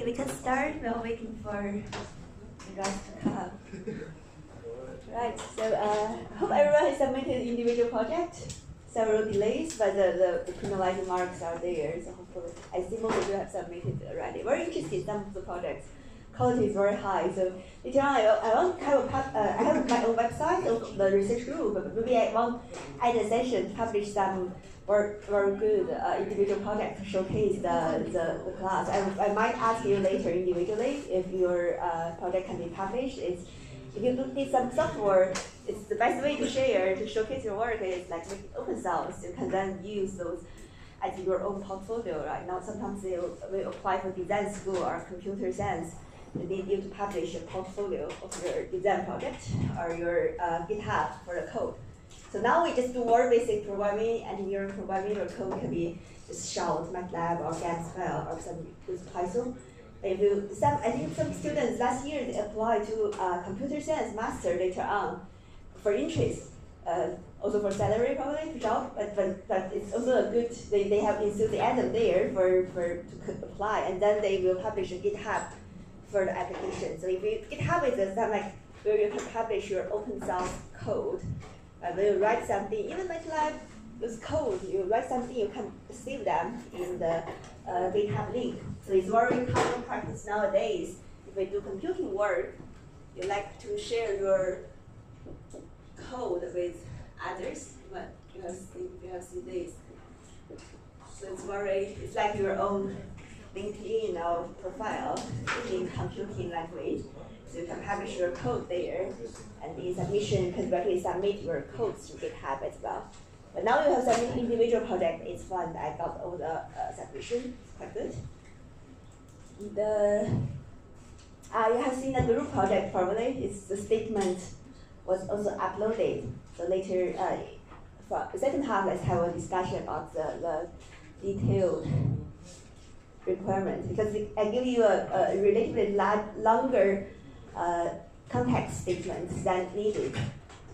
we can start while waiting for the guys to come. Right, so hope everyone has submitted individual project. Several delays, but the penalizing marks are there, so hopefully, I see most of you have submitted already. Very interesting, some of the projects. Quality is very high, so later on I want to have I have my own website of the research group, but maybe I want add a session to publish some very good individual project to showcase the class. I might ask you later individually if your project can be published. If you need some software, it's the best way to share, to showcase your work is like make it open source. You can then use those as your own portfolio, right? Now sometimes they will apply for design school or computer science. They need you to publish a portfolio of your design project or your GitHub for the code. So now we just do more basic programming, engineering programming. Your code can be just shelled, MATLAB or GAN or some with Python. If you, I think some students last year they applied to computer science master later on for interest, also for salary probably for job, but it's also a good they have enthusiasm there for to apply, and then they will publish a GitHub for the application. So if you GitHub is something like where you can publish your open source code, when you write something, even MATLAB with code, you write something, you can save them in the GitHub link. So it's very common practice nowadays. If we do computing work, you like to share your code with others. But you have seen this. So it's like your own LinkedIn or profile in computing language. So you can publish your code there, and in submission you can directly submit your codes to GitHub as well. But now you have submitted individual project, it's fun. I got all the submission, it's quite good. You have seen the group project probably, the statement was also uploaded. So later, for the second half, let's have a discussion about the detailed requirement, because I give you a relatively longer context statement than needed.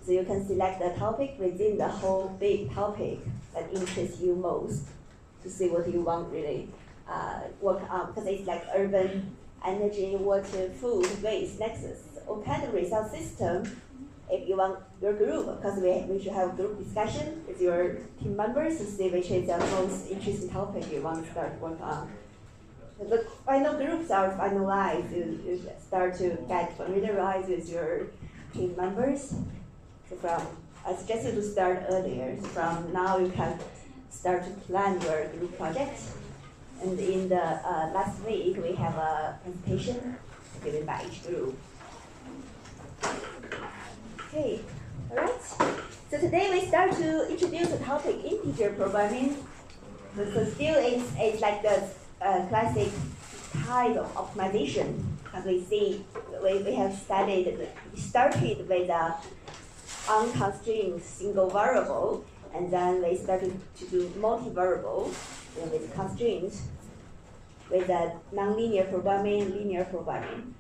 So you can select the topic within the whole big topic that interests you most to see what you want really work on, because it's like urban, energy, water, food, waste, nexus, all kind of result system. If you want your group, because we should have group discussion with your team members to see which is the most interesting topic you want to start work on. The final groups are finalized. You start to get familiarized with your team members. So I suggest you to start earlier. So from now you can start to plan your group project. And in the last week we have a presentation given by each group. Okay, all right. So today we start to introduce the topic integer programming. So still it's like the classic type of optimization. As we see, we have studied, started with a unconstrained single variable, and then we started to do multi-variable with constraints, with a nonlinear programming, linear programming.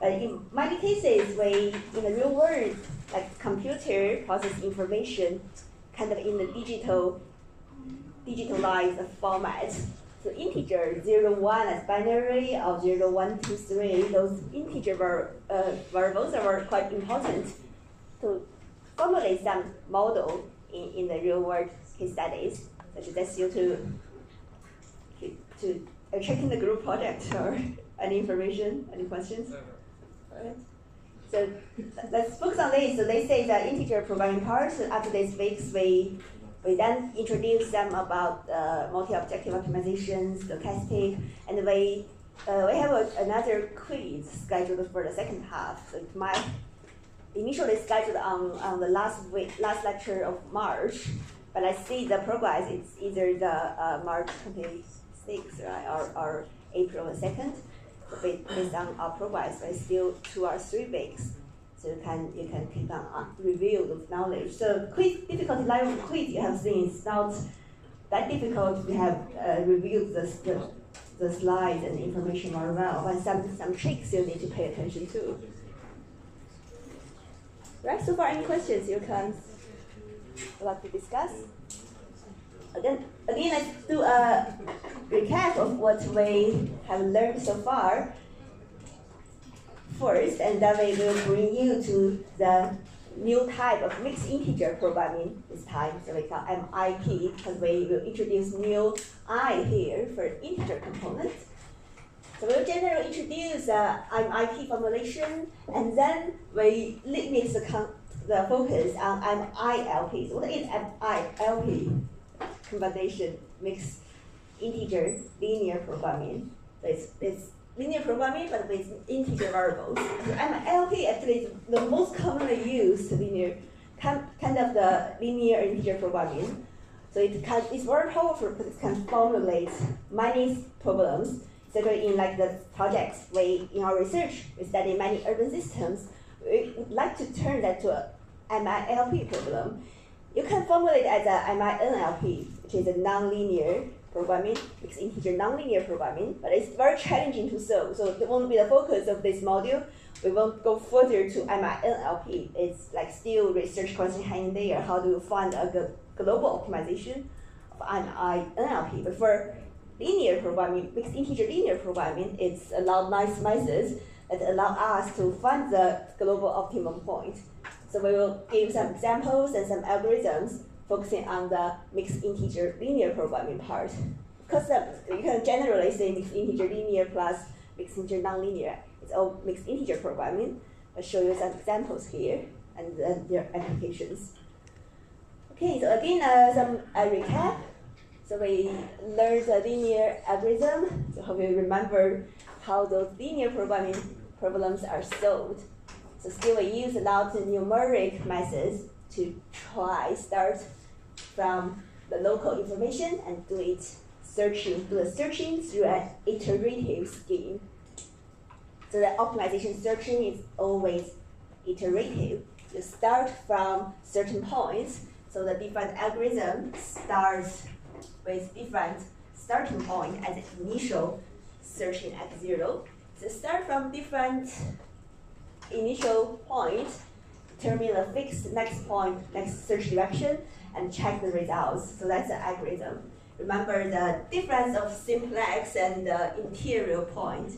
But in many cases, in the real world, like computer process information kind of in the digitalized format. So integer 0, 1 as binary, or 0, 1, 2, 3, those integer variables are quite important to formulate some model in the real world case studies. So I suggest you to checking the group project or any information, any questions. All right. So let's focus on this. So they say the integer programming part. So after this weeks, we then introduce them about multi-objective optimizations, stochastic, and we have another quiz scheduled for the second half. So it might initially scheduled on the last lecture of March, but I see the progress. It's either the March 26th, right, or April 2nd. So based on our progress, but still 2 or 3 weeks. So you can click on review the knowledge. So quiz difficulty level of quiz you have seen is not that difficult. We have reviewed the slides and information very well, but some tricks you need to pay attention to. Right, so far any questions you can like to discuss? Again, let's do a recap of what we have learned so far first, and then we will bring you to the new type of mixed integer programming this time. So we call MIP, because we will introduce new I here for integer component. So we'll generally introduce the MIP formulation, and then we limit the focus on MILP. So what is MILP? Combination mixed integer linear programming. So it's linear programming, but with integer variables. So MILP actually is the most commonly used linear kind of the linear integer programming. So it's very powerful because it can formulate many problems. Especially in like the projects in our research, we study many urban systems. We would like to turn that to a MILP problem. You can formulate it as a MINLP, which is a nonlinear programming, mixed integer nonlinear programming, but it's very challenging to solve. So it won't be the focus of this module. We won't go further to MINLP. It's like still research question hanging there. How do you find a global optimization of MINLP? But for linear programming, mixed integer linear programming, it's a lot of nice methods that allow us to find the global optimum point. So we will give some examples and some algorithms focusing on the mixed integer linear programming part. Because you can generally say mixed integer linear plus mixed integer nonlinear. It's all mixed integer programming. I'll show you some examples here and their applications. Okay, so again, some recap. So we learned the linear algorithm. So hope you remember how those linear programming problems are solved. So still we use a lot of numeric methods to start from the local information and do the searching through an iterative scheme. So the optimization searching is always iterative. You start from certain points. So the different algorithm starts with different starting point as initial searching at 0. So start from different initial point, determine the fixed next point, next search direction, and check the results. So that's the algorithm. Remember the difference of simplex and the interior point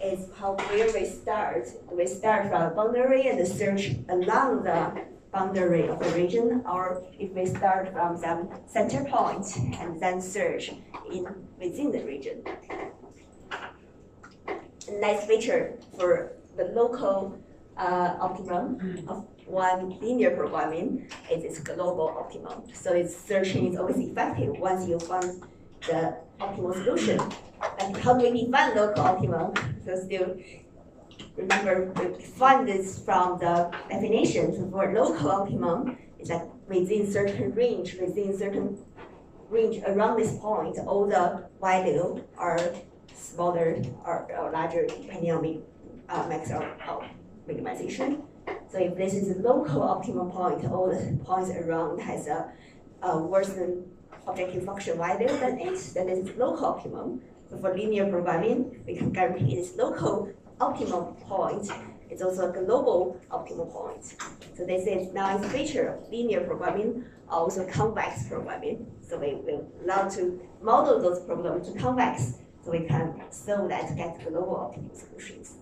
is where we start. We start from a boundary and search along the boundary of the region, or if we start from some center point and then search within the region. A nice feature for the local optimum of one linear programming is its global optimum. So its searching is always effective once you find the optimal solution. And how do we define local optimum? So still remember, we define this from the definition. So for local optimum, it's like within certain range around this point, all the values are smaller or larger depending on max or minimization. So if this is a local optimum point, all the points around has a worse than objective function value than it, then it's local optimum. So for linear programming, we can guarantee this local optimum point is also a global optimal point. So this is now a feature of linear programming, also convex programming. So we will allow to model those problems to convex, so we can solve that to get global optimal solutions.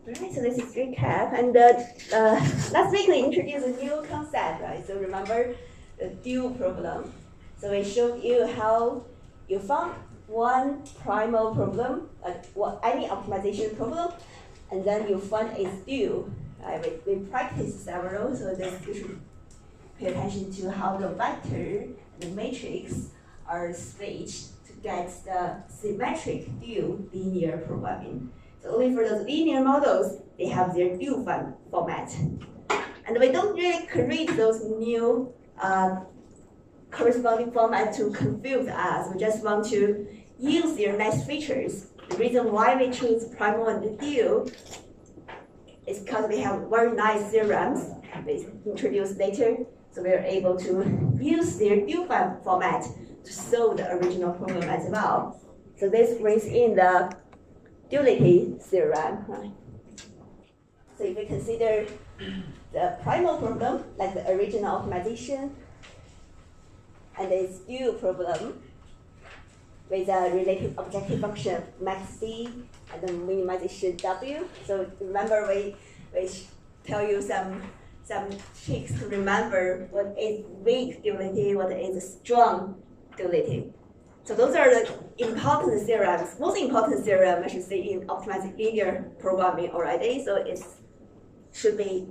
Right, so this is recap. And last week we introduced a new concept, right? So remember the dual problem. So we showed you how you found one primal problem, any optimization problem, and then you find its dual. Right? We practiced several, so then you should pay attention to how the vector and the matrix are switched to get the symmetric dual linear programming. So only for those linear models, they have their dual format. And we don't really create those new corresponding format to confuse us. We just want to use their nice features. The reason why we choose primal and dual is because we have very nice theorems we introduced later. So we are able to use their dual format to solve the original problem as well. So this brings in the duality theorem. Right? So if we consider the primal problem, like the original optimization, and it's dual problem with a related objective function max C and the minimization W. So remember we tell you some tricks to remember what is weak duality, what is strong duality. So those are the important theorems, most important theorem I should say in optimized linear programming already. So it should be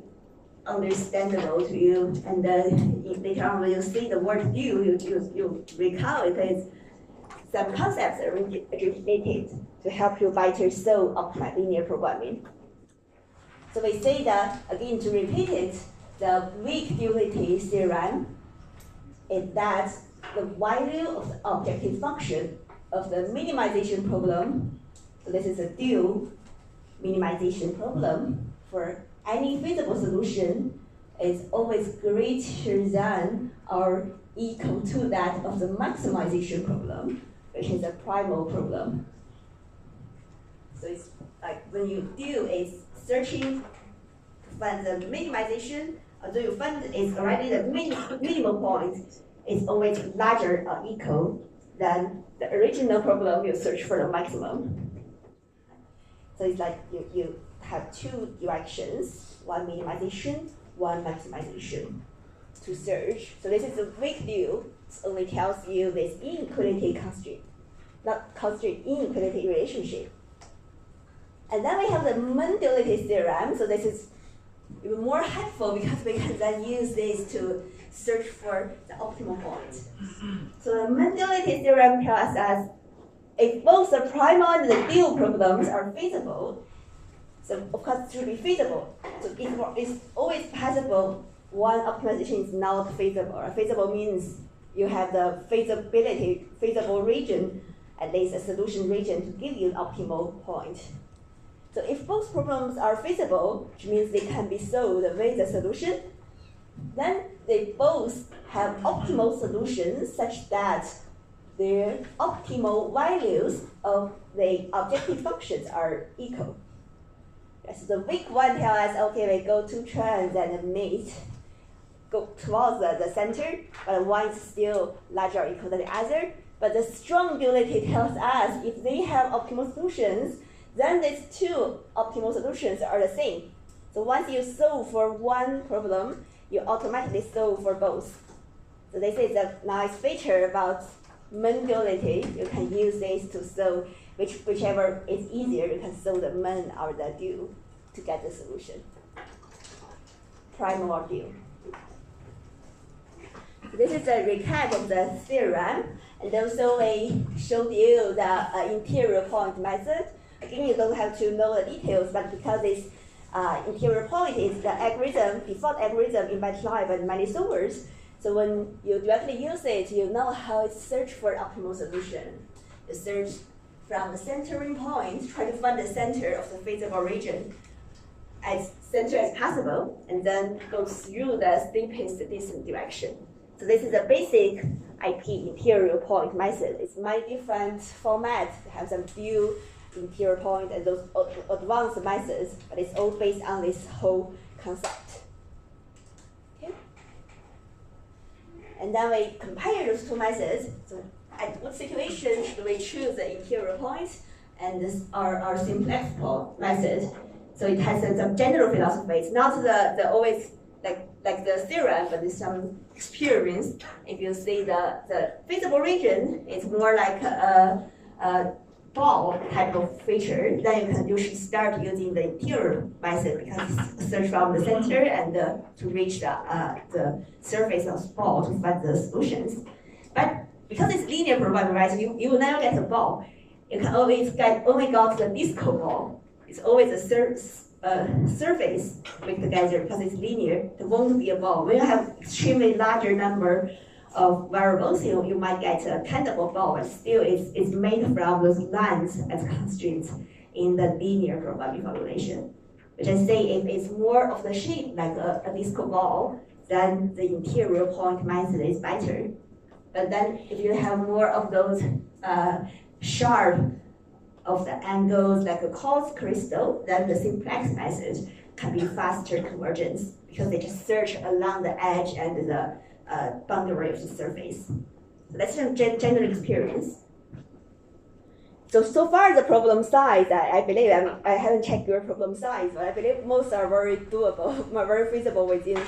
understandable to you. And later on when you see the word dual, you recall it as some concepts are related to help you better solve optimized linear programming. So we say that, again, to repeat it, the weak duality theorem is that the value of the objective function of the minimization problem, so this is a dual minimization problem, for any feasible solution is always greater than or equal to that of the maximization problem, which is a primal problem. So it's like when you do is searching to find the minimization, although you find it's already the minimum point, it's always larger or equal than the original problem you search for the maximum. So it's like you have two directions, one minimization, one maximization to search. So this is a weak dual. It only tells you this inequality constraint, not constraint inequality relationship. And then we have the non-duality theorem. So this is even more helpful because we can then use this to search for the optimal point. So the non-duality theorem tells us if both the primal and the dual problems are feasible, so of course it should be feasible. So it's always possible one optimization is not feasible. Feasible means you have the feasible region, at least a solution region to give you an optimal point. So if both problems are feasible, which means they can be solved with the solution, then they both have optimal solutions such that their optimal values of the objective functions are equal. So the weak one tells us, okay, we go two trends and meet, go towards the center, but one is still larger or equal than the other. But the strong duality tells us if they have optimal solutions, then these two optimal solutions are the same. So once you solve for one problem, you automatically solve for both. So this is a nice feature about non-duality. You can use this to solve whichever is easier. You can solve the non or the dual to get the solution. Primal or dual. So this is a recap of the theorem, and also we showed you the interior point method. Again, you don't have to know the details, but because this interior point is the algorithm, default algorithm in MATLAB and many solvers, so when you directly use it, you know how to search for optimal solution. You search from the centering point, try to find the center of the feasible region as center as possible, and then go through the steepest distance direction. So this is a basic IP interior point method. It's many different formats. It has some dual interior point and those advanced methods, but it's all based on this whole concept. Okay? And then we compare those two methods. So at what situation should we choose the interior point and our simplex method? So it has some general philosophy. It's not the always like the theorem, but there's some experience. If you see the feasible region, it's more like a ball type of feature. Then you can usually start using the interior method because it's search from the center and to reach the surface of the ball to find the solutions. But because it's linear programming, right? You will never get the ball. You can always only got the disco ball. It's always a surface with together because it's linear. There won't be a ball. When you have extremely larger number of variables, you might get a tangible ball, but still it's made from those lines as constraints in the linear programming formulation. Which I say if it's more of the shape like a disco ball, then the interior point method is better. But then if you have more of those sharp of the angles like a quartz crystal, then the simplex method can be faster convergence because they just search along the edge and the boundary of the surface. So that's general experience. So far the problem size, I believe, I haven't checked your problem size, but I believe most are very doable, very feasible within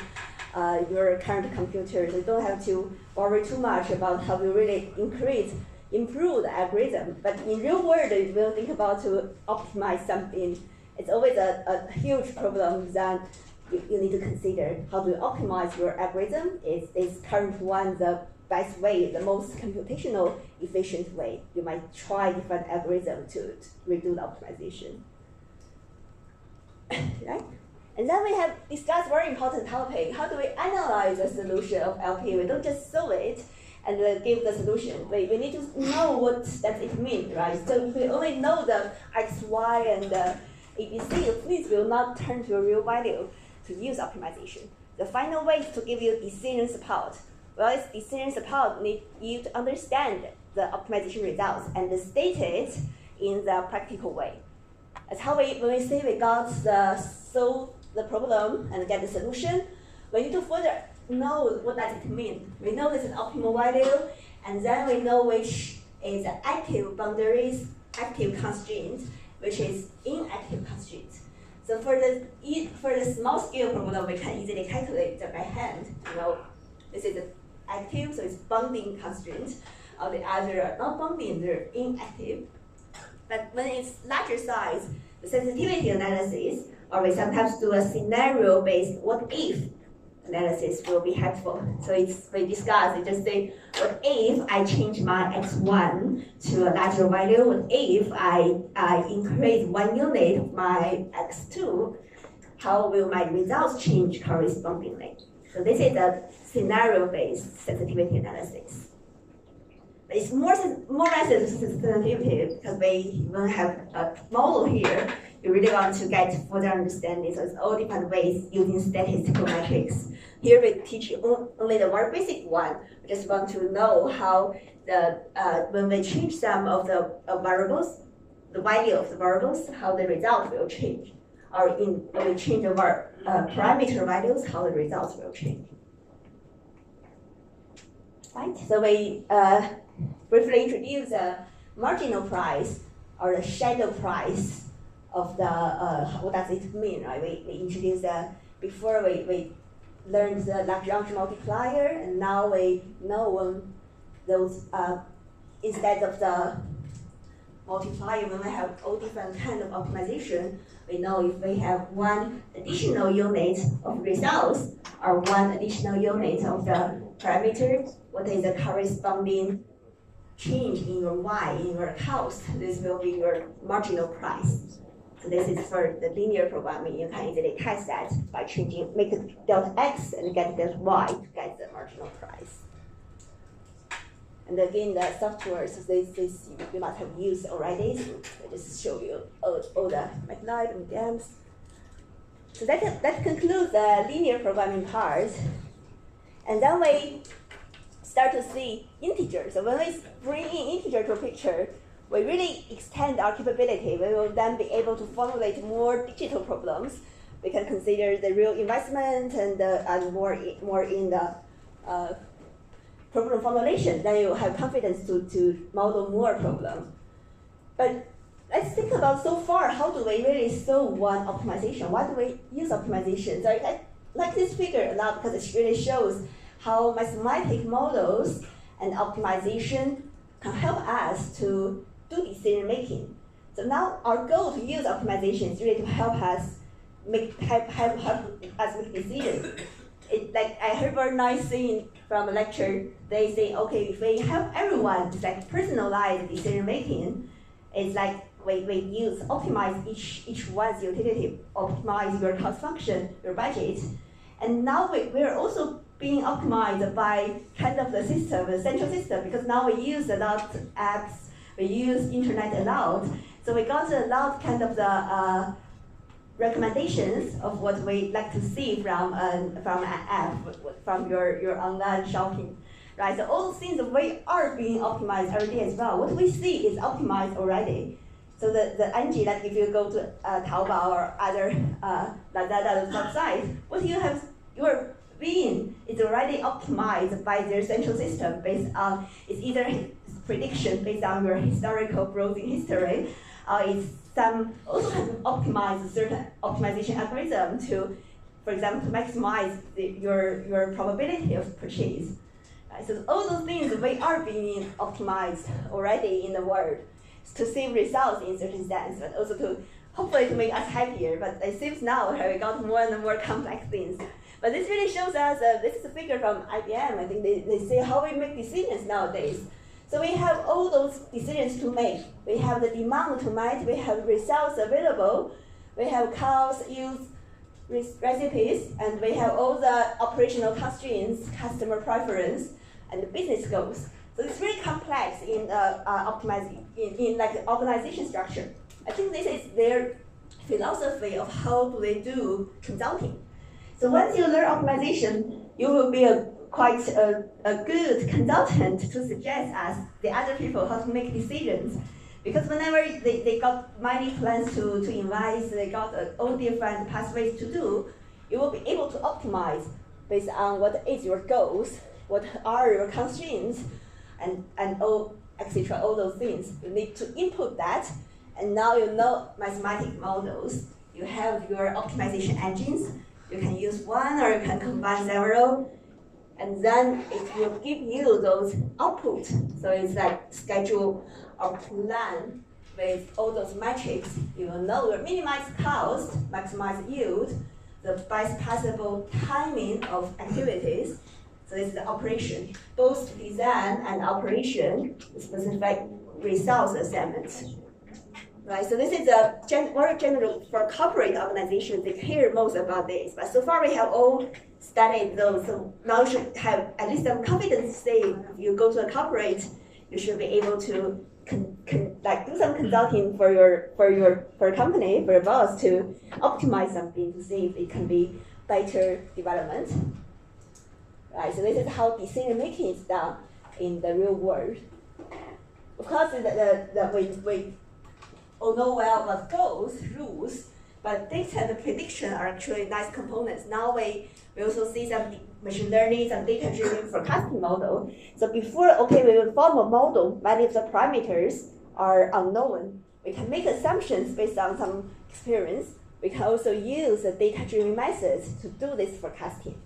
your current computer. So you don't have to worry too much about how to really improve the algorithm. But in real world, if you think about to optimize something, it's always a huge problem that you need to consider. How to optimize your algorithm? Is current one the best way, the most computational efficient way? You might try different algorithms to redo the optimization. Right? And then we have discussed very important topic. How do we analyze the solution of LP? We don't just solve it and give the solution. We need to know what does it mean, right? So if we only know the X, Y, and ABC, please will not turn to a real value to use optimization. The final way is to give you decision support. Well, it's decision support need you to understand the optimization results and state it in the practical way. That's how when we say we got solve the problem and get the solution, we need to further know what does it mean. We know this is optimal value, and then we know which is an active boundaries, active constraint, which is inactive constraint. So for the small scale problem, we can easily calculate by hand. This is active, so it's bounding constraint. Or the other are not bounding, they're inactive. But when it's larger size, the sensitivity analysis, or we sometimes do a scenario-based what-if analysis will be helpful. So we discuss, just say, what if I change my x1 to a larger value? What if I increase 1 unit of my x2? How will my results change correspondingly? So this is a scenario-based sensitivity analysis. But it's more sensitivity because we don't have a model here. You really want to get further understanding. So it's all different ways using statistical metrics. Here we teach you only the very basic one. We just want to know how when we change some of the variables, the value of the variables, how the result will change. Or when we change our parameter values, how the results will change. Right? So we briefly introduce the marginal price or the shadow price of the, what does it mean, right? We introduced before we learned the Lagrange multiplier, and now we know when those, instead of the multiplier, when we have all different kind of optimization, we know if we have one additional unit of results or one additional unit of the parameter, what is the corresponding change in your Y, in your cost? This will be your marginal price. So this is for the linear programming. You can easily test that by changing, make it delta X and get delta Y to get the marginal price. And again, the software, so this you must have used already. So I just show you all the MATLAB and GAMS. So that concludes the linear programming part. And then we start to see integers. So when we bring in integer to a picture, we really extend our capability. We will then be able to formulate more digital problems. We can consider the real investment and more in the problem formulation. Then you will have confidence to model more problems. But let's think about so far, how do we really solve one optimization? Why do we use optimization? So I like this figure a lot because it really shows how mathematic models and optimization can help us to do decision making. So now our goal to use optimization is really to help us make decisions. Like I heard very nice thing from a lecture. They say, okay, if we help everyone to like personalize decision making, it's like we use optimize each one's utility, optimize your cost function, your budget, and now we're also being optimized by kind of the system, the central system, because now we use a lot of apps, we use internet a lot, so we got a lot kind of the recommendations of what we like to see from an app, from your online shopping, right? So all those things we are being optimized every day as well. What we see is optimized already. So the engine, like if you go to Taobao or other Lazada website, what you have, you're bin is already optimized by their central system based on it's either prediction based on your historical browsing history, or it's some also has optimized certain optimization algorithm to, for example, to maximize your probability of purchase. So all those things we are being optimized already in the world to save results in certain sense, but also to hopefully to make us happier. But it seems now we got more and more complex things. But this really shows us, this is a figure from IBM, I think they say how we make decisions nowadays. So we have all those decisions to make. We have the demand to meet, we have results available, we have cost, use, recipes, and we have all the operational constraints, customer preference, and business goals. So it's really complex in optimizing, in like organization structure. I think this is their philosophy of how do they do consulting. So once you learn optimization, you will be quite a good consultant to suggest us, the other people, how to make decisions. Because whenever they got many plans to invest, they got all different pathways to do, you will be able to optimize based on what is your goals, what are your constraints, and all, etc., all those things. You need to input that, and now you know mathematical models. You have your optimization engines. You can use one or you can combine several, and then it will give you those outputs. So it's like schedule or plan with all those metrics. You will know your minimize cost, maximize yield, the best possible timing of activities. So it's the operation, both design and operation, specific results assessment. Right, so this is a very general for corporate organizations. They care most about this, but so far we have all studied those. So now you should have at least some confidence. Say if you go to a corporate, you should be able to like do some consulting for your company, for your boss to optimize something to see if it can be better development. Right, so this is how decision making is done in the real world. Of course, we all know well about goals, rules, but data and prediction are actually nice components. Now we also see some machine learning, some data-driven forecasting model. So before, okay, we will form a model, many of the parameters are unknown. We can make assumptions based on some experience. We can also use the data-driven methods to do this forecasting.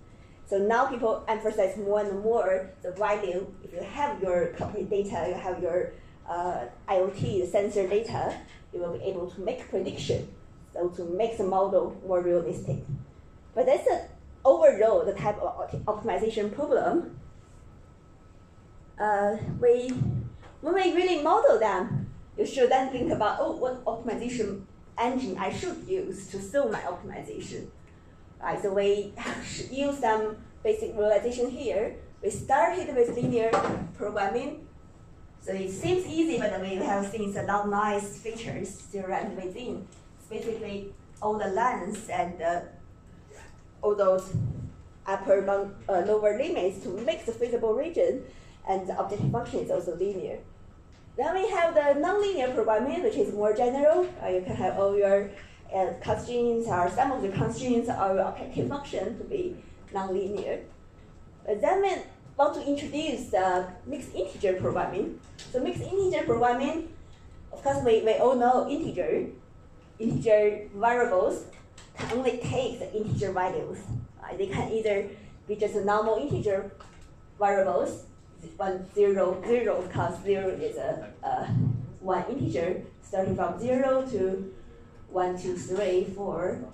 So now people emphasize more and more the value. If you have your corporate data, you have your IoT, the sensor data, you will be able to make prediction, so to make the model more realistic. But that's overall the type of optimization problem. When we really model them, you should then think about, oh, what optimization engine I should use to solve my optimization. Right, so we use some basic realization here. We started with linear programming. So it seems easy, but we have seen a lot of nice features theorem within. It's basically all the lengths and all those upper lower limits to make the feasible region, and the objective function is also linear. Then we have the nonlinear programming, which is more general. You can have all your constraints, or some of the constraints or your objective function to be nonlinear. But then we want to introduce mixed integer programming. So mixed integer programming, of course, we all know integer variables can only take the integer values. They can either be just a normal integer variables, 1, 0, 0, because 0 is one integer, starting from 0 to 1, 2, 3, 4.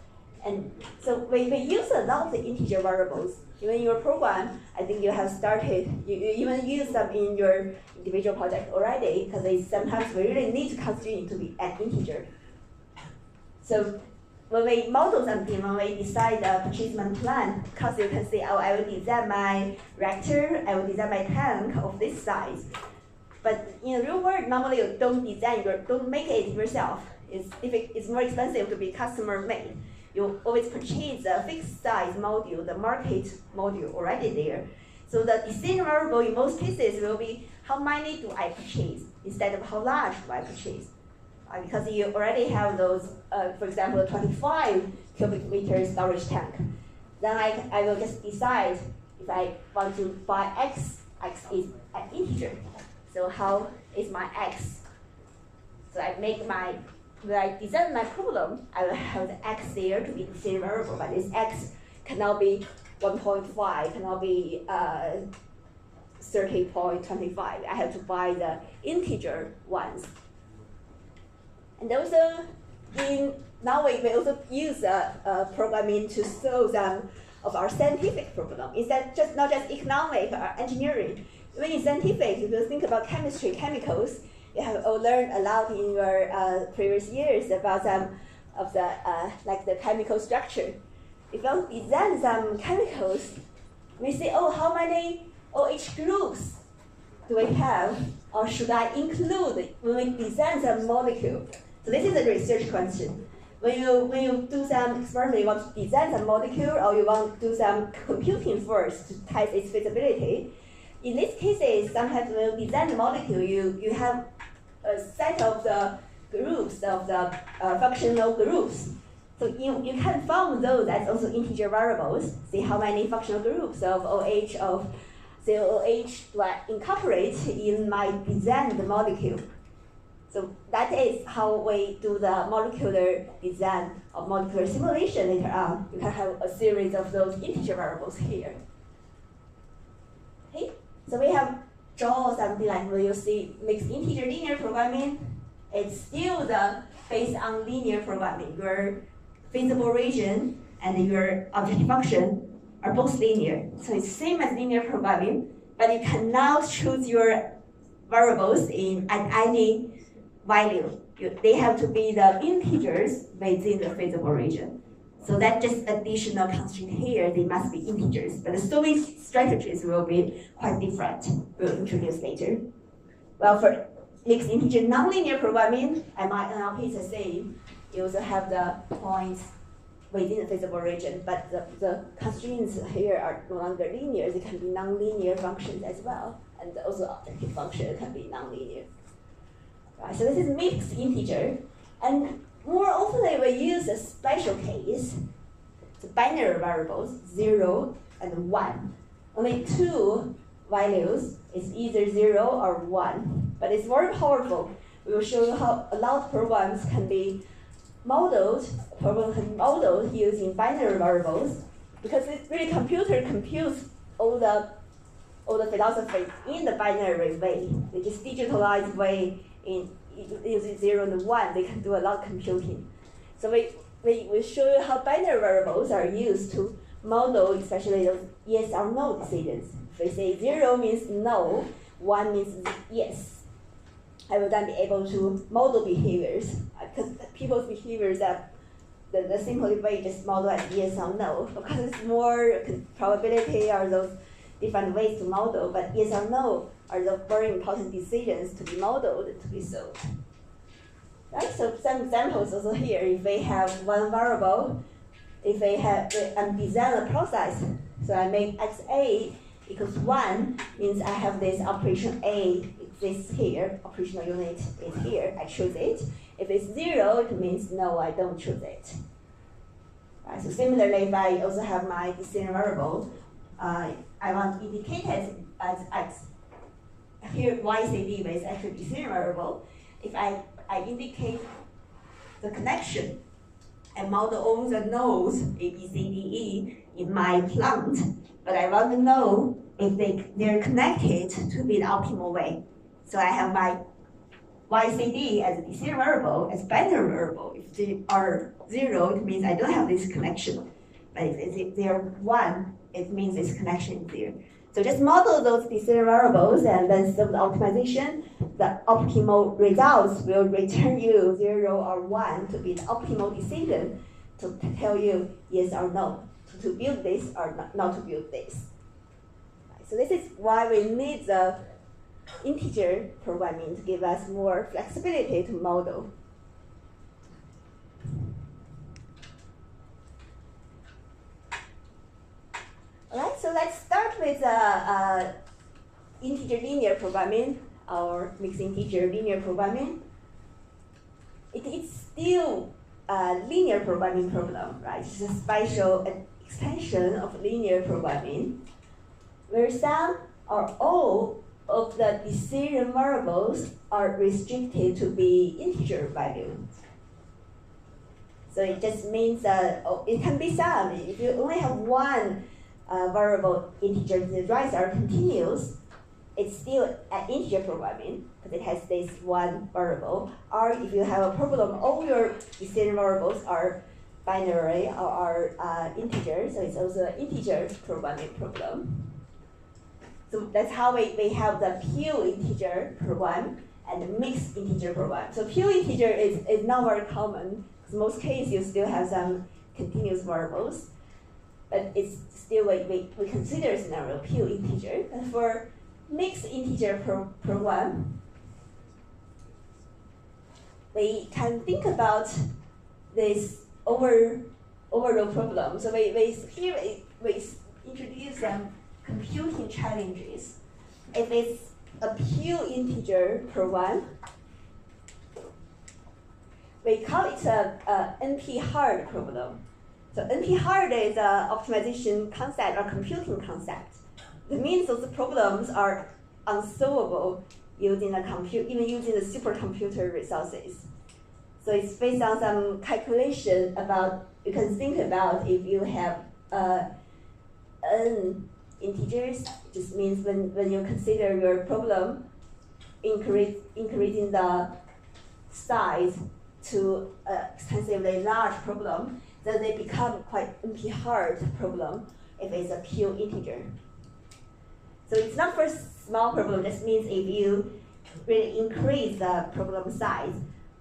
And so we use a lot of the integer variables. Even in your program, I think you have started, you even use them in your individual project already, because sometimes we really need to constrain to be an integer. So when we model something, when we decide a purchasement plan, because you can say, oh, I will design my reactor, I will design my tank of this size. But in the real world, normally you don't make it yourself. It's more expensive to be customer made. You always purchase a fixed size module, the market module already there. So the decision variable in most cases will be how many do I purchase instead of how large do I purchase. Because you already have those, for example, 25 cubic meter storage tank. then I will just decide if I want to find x is an integer. So how is my x? So when I design my problem, I will have the x there to be the same variable, but this x cannot be 1.5, cannot be 30.25. I have to find the integer ones. And also, now we also use programming to solve some of our scientific problem. It's not just economic or engineering. When in scientific, if you think about chemistry, chemicals, you have learned a lot in your previous years about some of the like the chemical structure. If you design some chemicals, we say, oh, how many OH groups do we have, or should I include when we design some molecule? So this is a research question. When you do some experiment, you want to design some molecule, or you want to do some computing first to test its feasibility. In these cases, sometimes when you design the molecule, you have a set of the groups of the functional groups. So you can form those as also integer variables. See how many functional groups of OH, of COOH do I incorporate in my designed molecule. So that is how we do the molecular design of molecular simulation later on. You can have a series of those integer variables here. Okay, so we have drawn something like when you see mixed integer linear programming, it's still based on linear programming. Your feasible region and your objective function are both linear. So it's same as linear programming, but you cannot choose your variables at any value. They have to be the integers within the feasible region. So that's just additional constraint here. They must be integers, but the solving strategies will be quite different. We'll introduce later. Well, for mixed integer nonlinear programming, MI-NLP is the same. You also have the points within the feasible region, but the constraints here are no longer linear. They can be nonlinear functions as well, and also objective function can be nonlinear. Right, so this is mixed integer, and more often we use a special case, the binary variables, 0 and 1. Only two values, it's either 0 or 1, but it's very powerful. We will show you how a lot of programs can be modeled using binary variables, because it's really computer computes all the philosophy in the binary way. They just digitalized way in using 0 and 1. They can do a lot of computing. So we show you how binary variables are used to model, especially those yes or no decisions. If we say 0 means no, 1 means yes, I will then be able to model behaviors, because people's behaviors are the simple way just model as yes or no. Because it's more probability or those different ways to model, but yes or no are the very important decisions to be modeled, to be solved. Right, so some examples also here. If we have one variable, if I'm design a process, so I make xa equals 1, means I have this operation A exists here, operational unit is here, I choose it. If it's 0, it means no, I don't choose it. Right, so similarly, if I also have my decision variable, I want to indicate it as x. Here, YCD is actually decision variable. If I indicate the connection and model all the nodes A, B, C, D, E in my plant, but I want to know if they're connected to be the optimal way. So I have my YCD as a decision variable, as binary variable. If they are 0, it means I don't have this connection. But if they're 1, it means this connection is there. So just model those decision variables and then solve the optimization. The optimal results will return you 0 or 1 to be the optimal decision to tell you yes or no, to build this or not to build this. So this is why we need the integer programming to give us more flexibility to model. Alright, so let's start with integer linear programming or mixed integer linear programming. It is still a linear programming problem, right? It's a special extension of linear programming, where some or all of the decision variables are restricted to be integer value. So it just means that it can be some. If you only have one variable integer, the rights are continuous, it's still an integer programming, because it has this one variable. Or if you have a problem, all your decision variables are binary or are integer, so it's also an integer programming problem. So that's how we have the pure integer program and the mixed integer program. So pure integer is not very common. In most cases, you still have some continuous variables, but it's still we consider scenario pure integer. And for mixed integer program, we can think about this overload problem. So we introduce some computing challenges. If it's a pure integer program, we call it a NP-hard problem. So NP-hard is an optimization concept or computing concept. It means those problems are unsolvable using even using the supercomputer resources. So it's based on some calculation about, you can think about if you have n integers, it just means when you consider your problem increasing the size to extensively large problem, then they become quite NP-hard problem if it's a pure integer. So it's not for small problem, this means if you really increase the problem size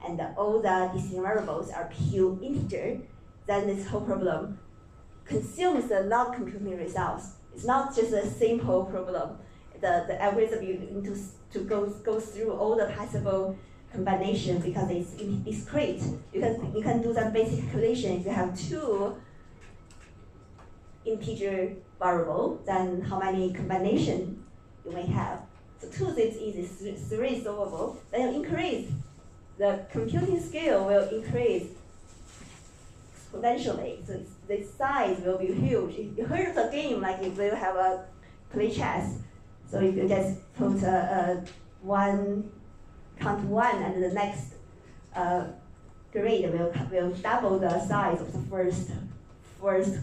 and all the decision variables are pure integer, then this whole problem consumes a lot of computing resource. It's not just a simple problem. The algorithm you need to go through all the possible combination because it's discrete. You can do some basic calculation. If you have two integer variable, then how many combination you may have? So 2 is easy, 3 is solvable. Then you increase. The computing scale will increase exponentially. So the size will be huge. You heard of the game, like if you have a play chess. So if you just put count 1 and the next grade will double the size of the first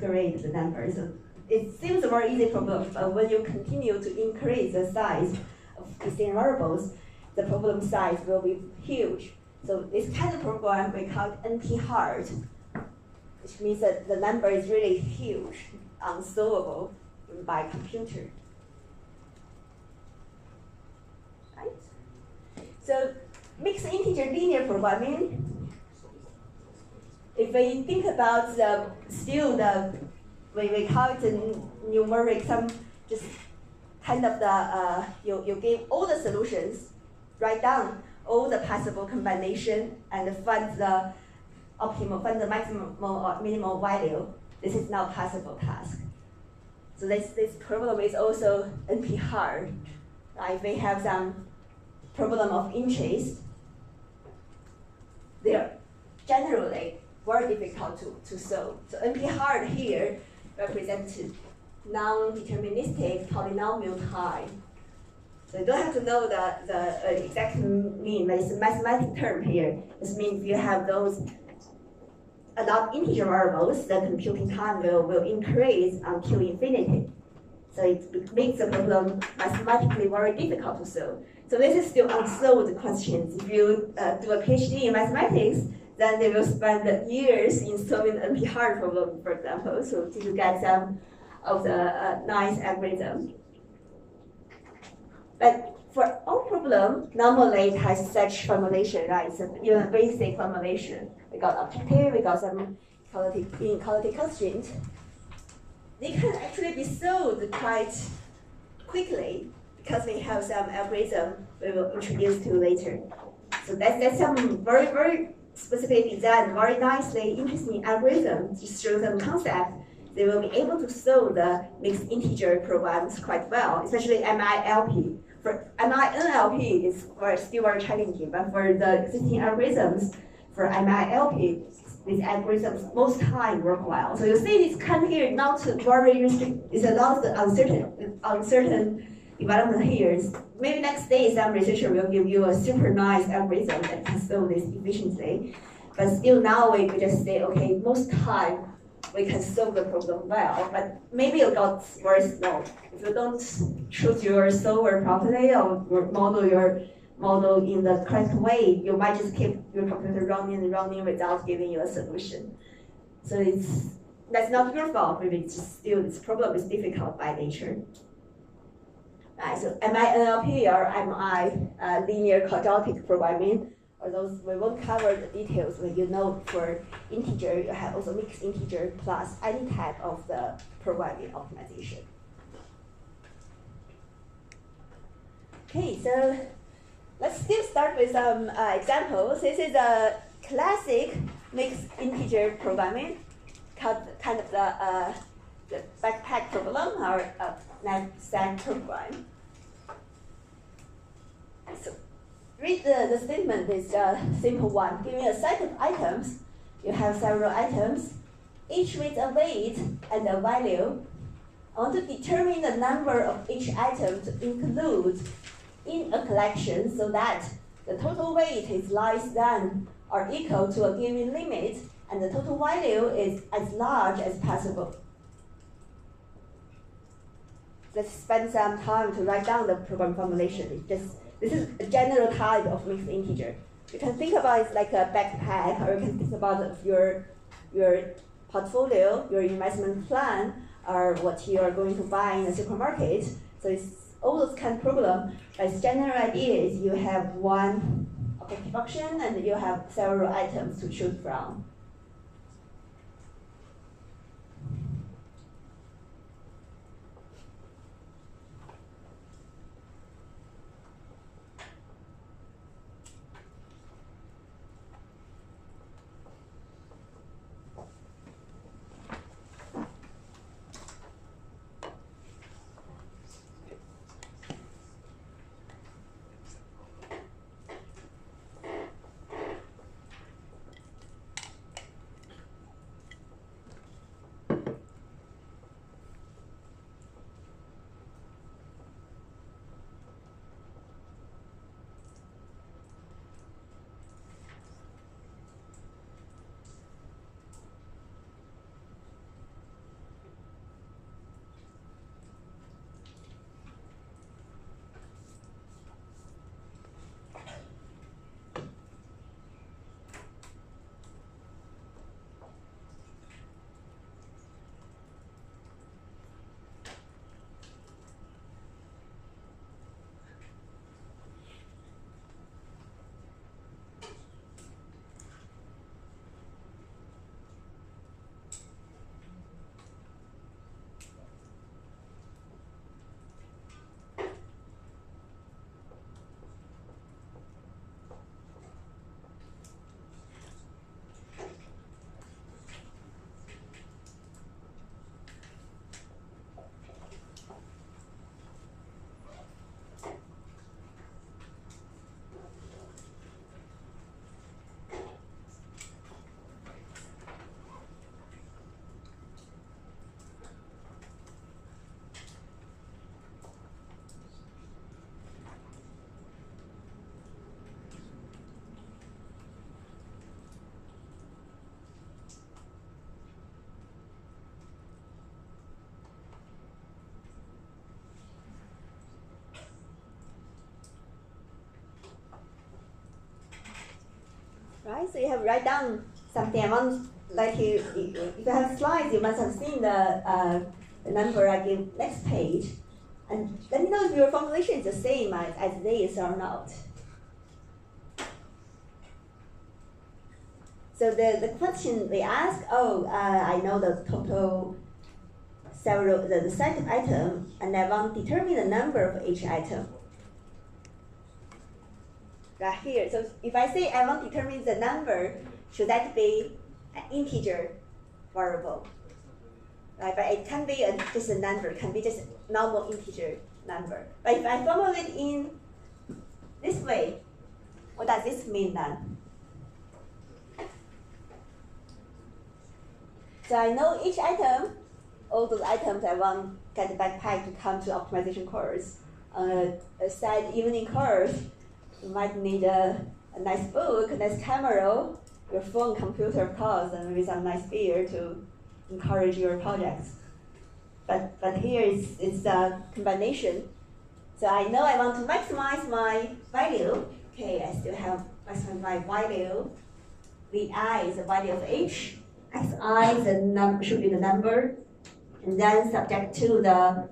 grade, the number. So it seems a very easy problem, but when you continue to increase the size of decision variables, the problem size will be huge. So this kind of program we call NP-hard, which means that the number is really huge, unsolvable by computer. Right? So mixed integer linear programming, if we think about we call it numeric, some just kind of you give all the solutions, write down all the possible combination and find the maximum or minimal value. This is not a possible task. So this problem is also NP-hard. If we have some problem of interest, they are generally very difficult to solve. So NP-hard here represents non-deterministic polynomial time. So you don't have to know the exact mean, but it's a mathematical term here. This means you have those a lot of integer variables, the computing time will increase until infinity. So it makes the problem mathematically very difficult to solve. So this is still unsolved questions. If you do a PhD in mathematics, then they will spend years in solving the NP-hard problem, for example, so to get some of the nice algorithm. But for all problem, normally it has such formulation, right? So even a basic formulation. We got objective, we got some inequality constraint. They can actually be solved quite quickly because we have some algorithm we will introduce to later. So that's some very, very specific design, very nicely interesting algorithm to show some concept. They will be able to solve the mixed integer programs quite well, especially MILP. For MINLP, it's still very challenging, but for the existing algorithms, for MILP, these algorithms most time work well. So you see this kind here not very restricted. It's a lot of uncertain development here. Maybe next day some researcher will give you a super nice algorithm that can solve this efficiently. But still now we just say, okay, most time we can solve the problem well, but maybe it got worse now. If you don't choose your solver properly or model your model in the correct way, you might just keep your computer running without giving you a solution. So that's not your fault, maybe it's just still this problem is difficult by nature. Right, so MI NLP or MI linear quadratic programming, or those we won't cover the details, but you know for integer you have also mixed integer plus any type of the programming optimization. Okay, so let's still start with some examples. This is a classic mixed integer programming, kind of the backpack problem or knapsack program. So read the statement is a simple one. Given a set of items, you have several items, each with a weight and a value. I want to determine the number of each item to include in a collection so that the total weight is less than or equal to a given limit and the total value is as large as possible. Let's spend some time to write down the program formulation. This is a general type of mixed integer. You can think about it like a backpack, or you can think about your portfolio, your investment plan, or what you are going to buy in the supermarket. So it's all those kind of problem. But its general idea is you have one objective function and you have several items to choose from. Right, so you have write down something. I want like if you have slides, you must have seen the number I give next page, and let me know if your formulation is the same as this or not. So the question we ask, I know the total the set of items, and I want to determine the number of each item. Right here. So if I say I want to determine the number, should that be an integer variable? Right, but it can be just a number, it can be just a normal integer number. But if I formulate in this way, what does this mean then? So I know each item, all those items I want to get the backpack to come to optimization course. On a sad evening course, you might need a nice book, a nice camera, your phone, computer, of course, and maybe some nice beer to encourage your projects. But here it's a combination. So I know I want to maximize my value. Okay, I still have maximize my value. Vi is the value of h. Xi is the number, should be the number, and then subject to the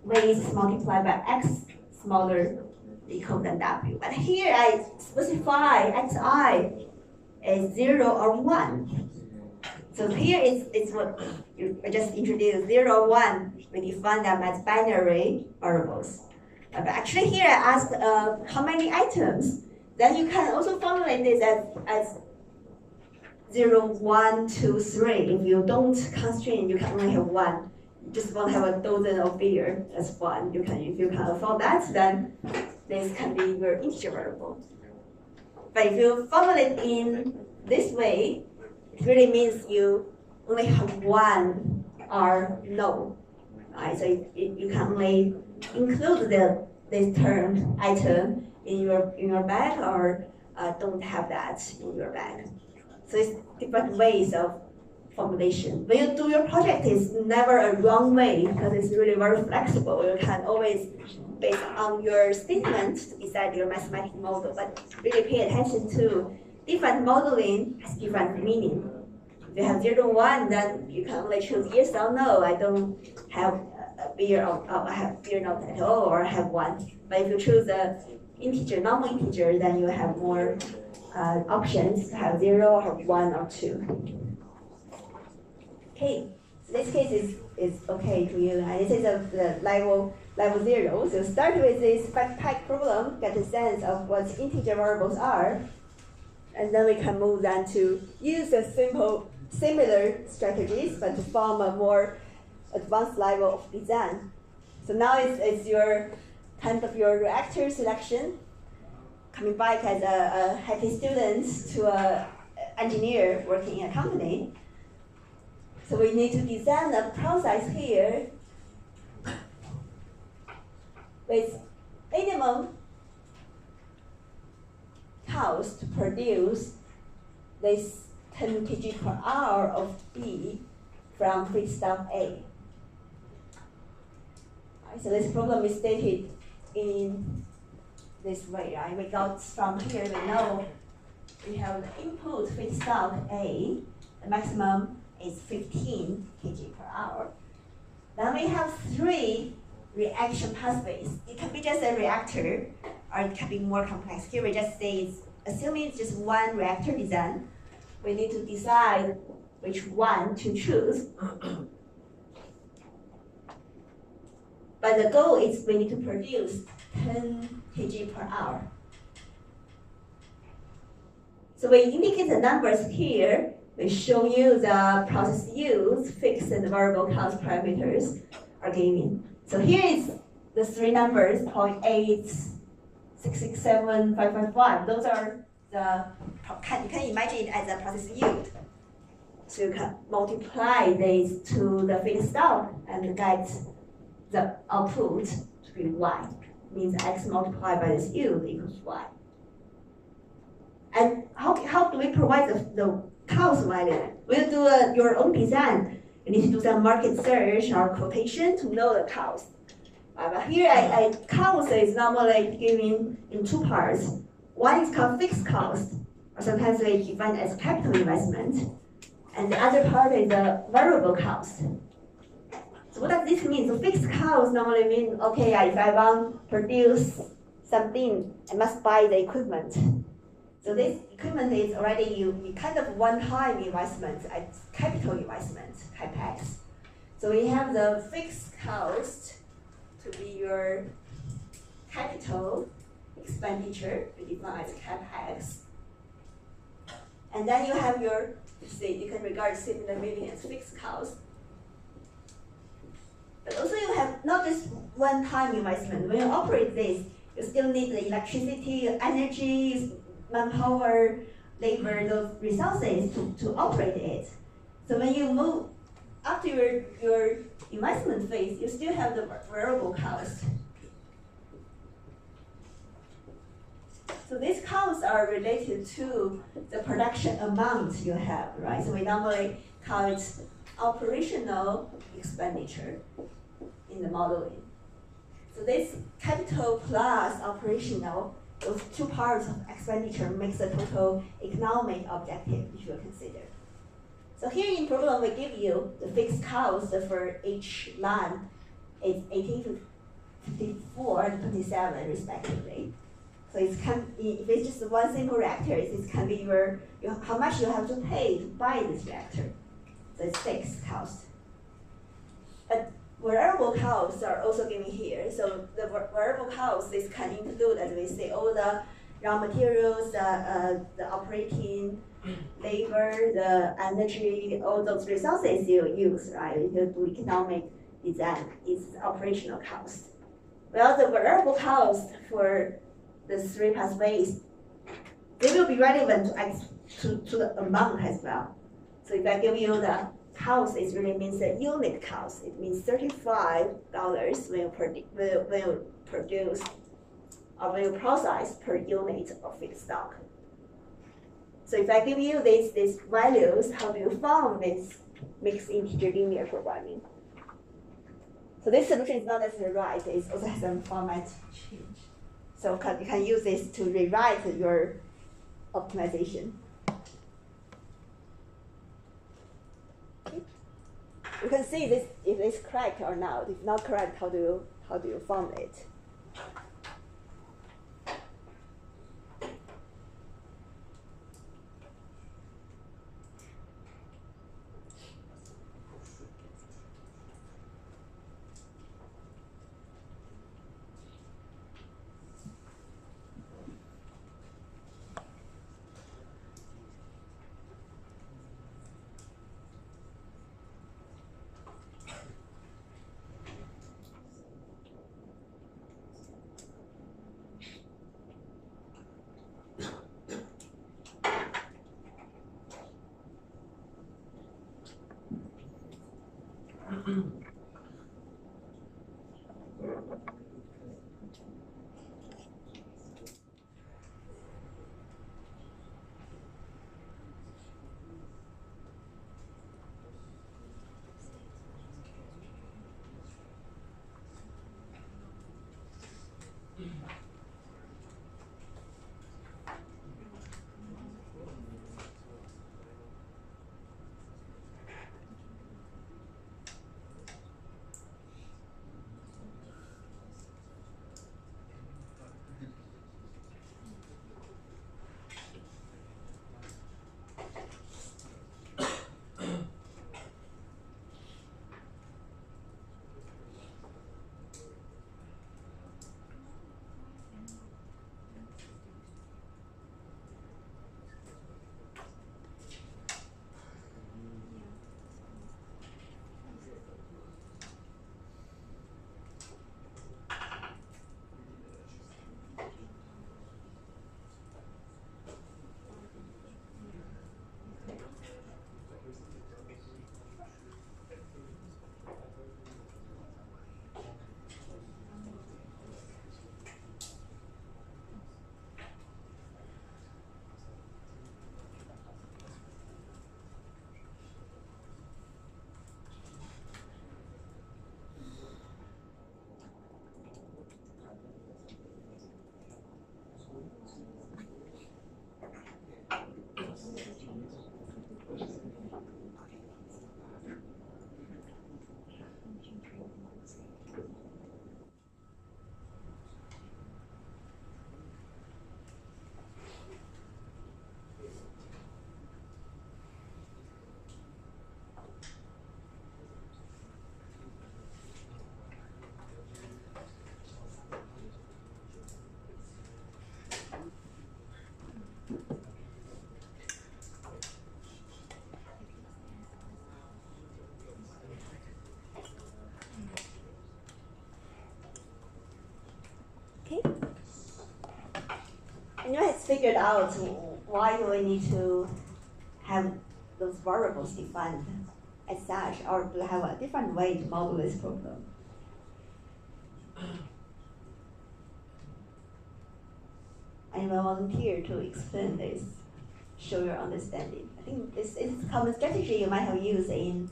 weights multiplied by x smaller equal than w. But here I specify xi is 0 or 1. So here it's what I just introduced, 0 or 1. We define them as binary variables. But actually here I asked how many items. Then you can also formulate this as 0, 1, 2, 3. If you don't constrain, you can only have 1. You just want to have a dozen of beer, that's 1. If you can afford that, then this can be your integer variable. But if you formulate in this way, it really means you only have 1 or no. Right? So you can only include this term item in your bag, or don't have that in your bag. So it's different ways of formulation. When you do your project, it's never a wrong way because it's really very flexible. You can always, based on your statement, to decide your mathematical model. But really pay attention to different modeling has different meaning. If you have 0, 1, then you can only choose yes or no. I don't have a beer, or I have beer not at all, or I have 1. But if you choose a integer, normal integer, then you have more options to have 0 or 1 or 2. Okay, so this case is okay to you. And this is the level 0. So start with this backpack problem, get a sense of what integer variables are, and then we can move then to use the similar strategies, but to form a more advanced level of design. So now it's your kind of your reactor selection, coming back as a happy student to an engineer working in a company. So we need to design a process here with minimum cost to produce this 10 kg per hour of B from feedstock A. Right, so this problem is stated in this way. Right? We got from here, we know we have the input feedstock A, the maximum is 15 kg per hour. Then we have 3 reaction pathways. It can be just a reactor, or it can be more complex. Here we just say, assuming it's just one reactor design, we need to decide which one to choose. But the goal is we need to produce 10 kg per hour. So we indicate the numbers here. We show you the process use, fixed and variable cost parameters are given. So here is the 3 numbers, 0.8, 667, 555. Those are the, you can imagine it as a process yield. So you can multiply these to the feedstock and get the output to be y. Means x multiplied by this yield equals y. And how do we provide the cost value? We'll do your own design. You need to do some market search or quotation to know the cost. But here, cost is normally given in 2 parts. One is called fixed cost, or sometimes we define as capital investment. And the other part is the variable cost. So what does this mean? So fixed cost normally means, okay, if I want to produce something, I must buy the equipment. So this equipment is already you kind of one-time investment, capital investment, capex. So we have the fixed cost to be your capital expenditure, we define as capex. And then you have your, you can regard similar meaning as fixed cost. But also you have not just one-time investment. When you operate this, you still need the electricity, energy, manpower, labor, those resources to operate it. So when you move after your investment phase, you still have the variable cost. So these costs are related to the production amount you have, right? So we normally call it operational expenditure in the modeling. So this capital plus operational, those two parts of expenditure makes the total economic objective you should consider. So here in problem we give you the fixed cost for each line is 1854 and 27 respectively. So if it's just one simple reactor, it can be how much you have to pay to buy this reactor. So it's fixed cost. But variable costs are also given here. So the variable costs can include, as we say, all the raw materials, the operating labor, the energy, all those resources you use, right? You do economic design, it's operational cost. Well, the variable cost for the 3 pathways, they will be relevant to the amount as well. So if I give you the cost, it really means the unit cost. It means $35 when you produce or when you process per unit of feedstock. So if I give you these values, how do you form this mixed integer linear programming? So this solution is not necessarily right. It also has some format change. So you can use this to rewrite your optimization. Okay. You can see this if it's correct or not. If not correct, how do you form it? And you have figured out why do we need to have those variables defined as such, or do I have a different way to model this problem? Anyone volunteer to explain this? Show your understanding. I think it's a common strategy you might have used in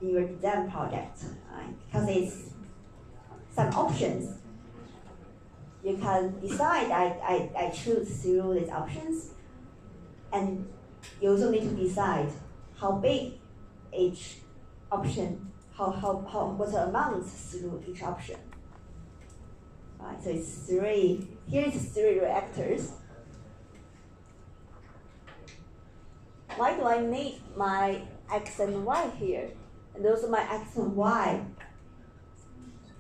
your design project, right? Because it's some options. You can decide I choose through these options, and you also need to decide how big each option, what the amount through each option. Right, so it's three. Here is 3 reactors. Why do I need my x and y here? And also my x and y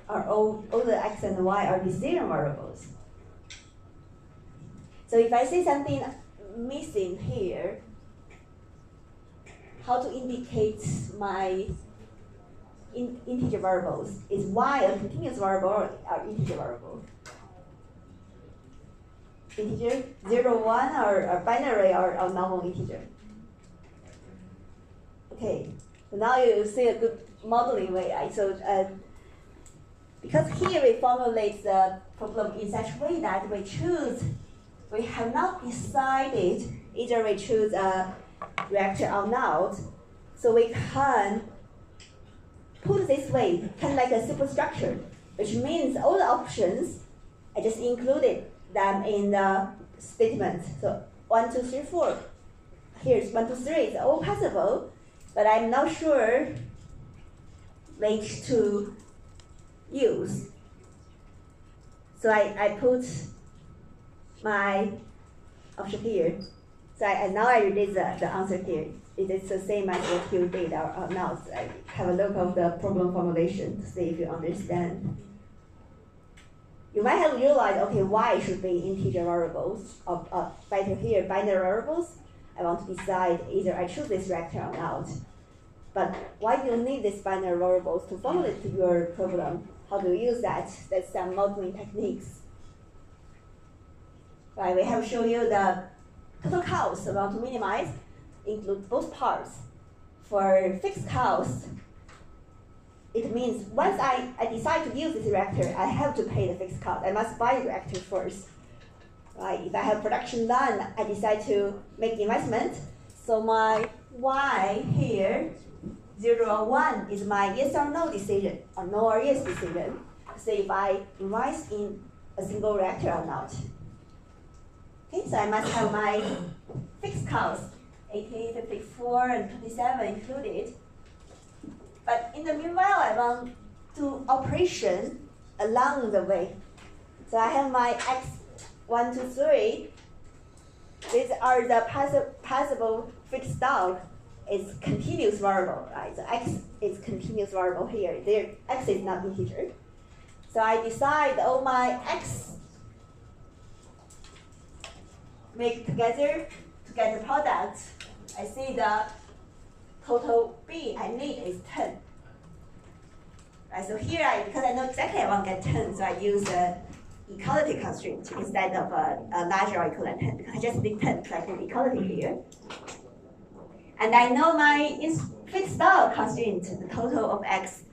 are all the x and y are decision variables. So if I see something missing here, how to indicate my integer variables? Is y a continuous variable or integer variable? Integer, 0, 1, or binary or normal integer? Okay, so now you see a good modeling way, right? So because here we formulate the problem in such a way that we have not decided either we choose a reactor or not, so we can put this way, kind of like a superstructure, which means all the options, I just included them in the statement. So 1, 2, 3, 4. Here's 1, 2, 3. It's all possible, but I'm not sure which to use. So I put my option here. So now I release the answer here. It is the same as what you did or not. I have a look of the problem formulation to see if you understand. You might have realized, okay, y should be integer variables, or better here, binary variables. I want to decide either I choose this reactor or not. But why do you need these binary variables to formulate your problem? How do you use that? That's some modeling techniques. Right, we have shown you the total cost I want to minimize, include both parts. For fixed cost, it means once I decide to use this reactor, I have to pay the fixed cost. I must buy the reactor first. Right? If I have production line, I decide to make investment. So my y here, 0 or 1, is my yes or no decision, or no or yes decision. Say if I invest in a single reactor or not. Okay, so I must have my fixed cost, 18, 54, and 27 included. But in the meanwhile, I want to operation along the way. So I have my x 1, 2, 3. These are the possible fixed stock. It's continuous variable, right? So x is continuous variable here. There, x is not integer. So I decide all my x make together to get the product. I see the total B I need is 10. Right, so here, because I know exactly I want to get 10, so I use the equality constraint instead of a larger or equal than 10, because I just need 10, so I put equality here. And I know my fixed stock constraint, the total of x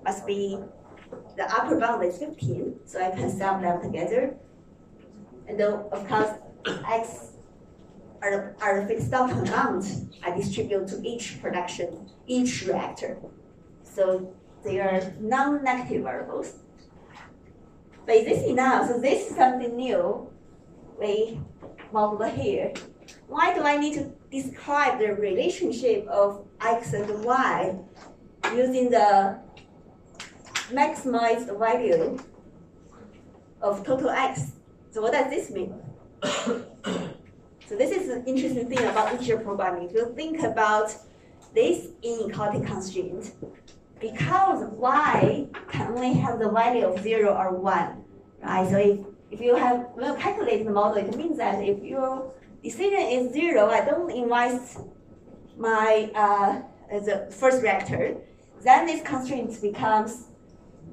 must be, the upper bound is 15, so I can sum them together. And then, of course, x are the fixed stock amount I distribute to each production, each reactor. So they are non-negative variables. But is this enough? So this is something new we model here. Why do I need to describe the relationship of x and y using the maximized value of total x? So what does this mean? So this is an interesting thing about integer programming. If you think about this inequality constraint, because y can only have the value of 0 or 1, right? So if you will calculate the model, it means that if your decision is 0, I don't invest my the first reactor, then this constraint becomes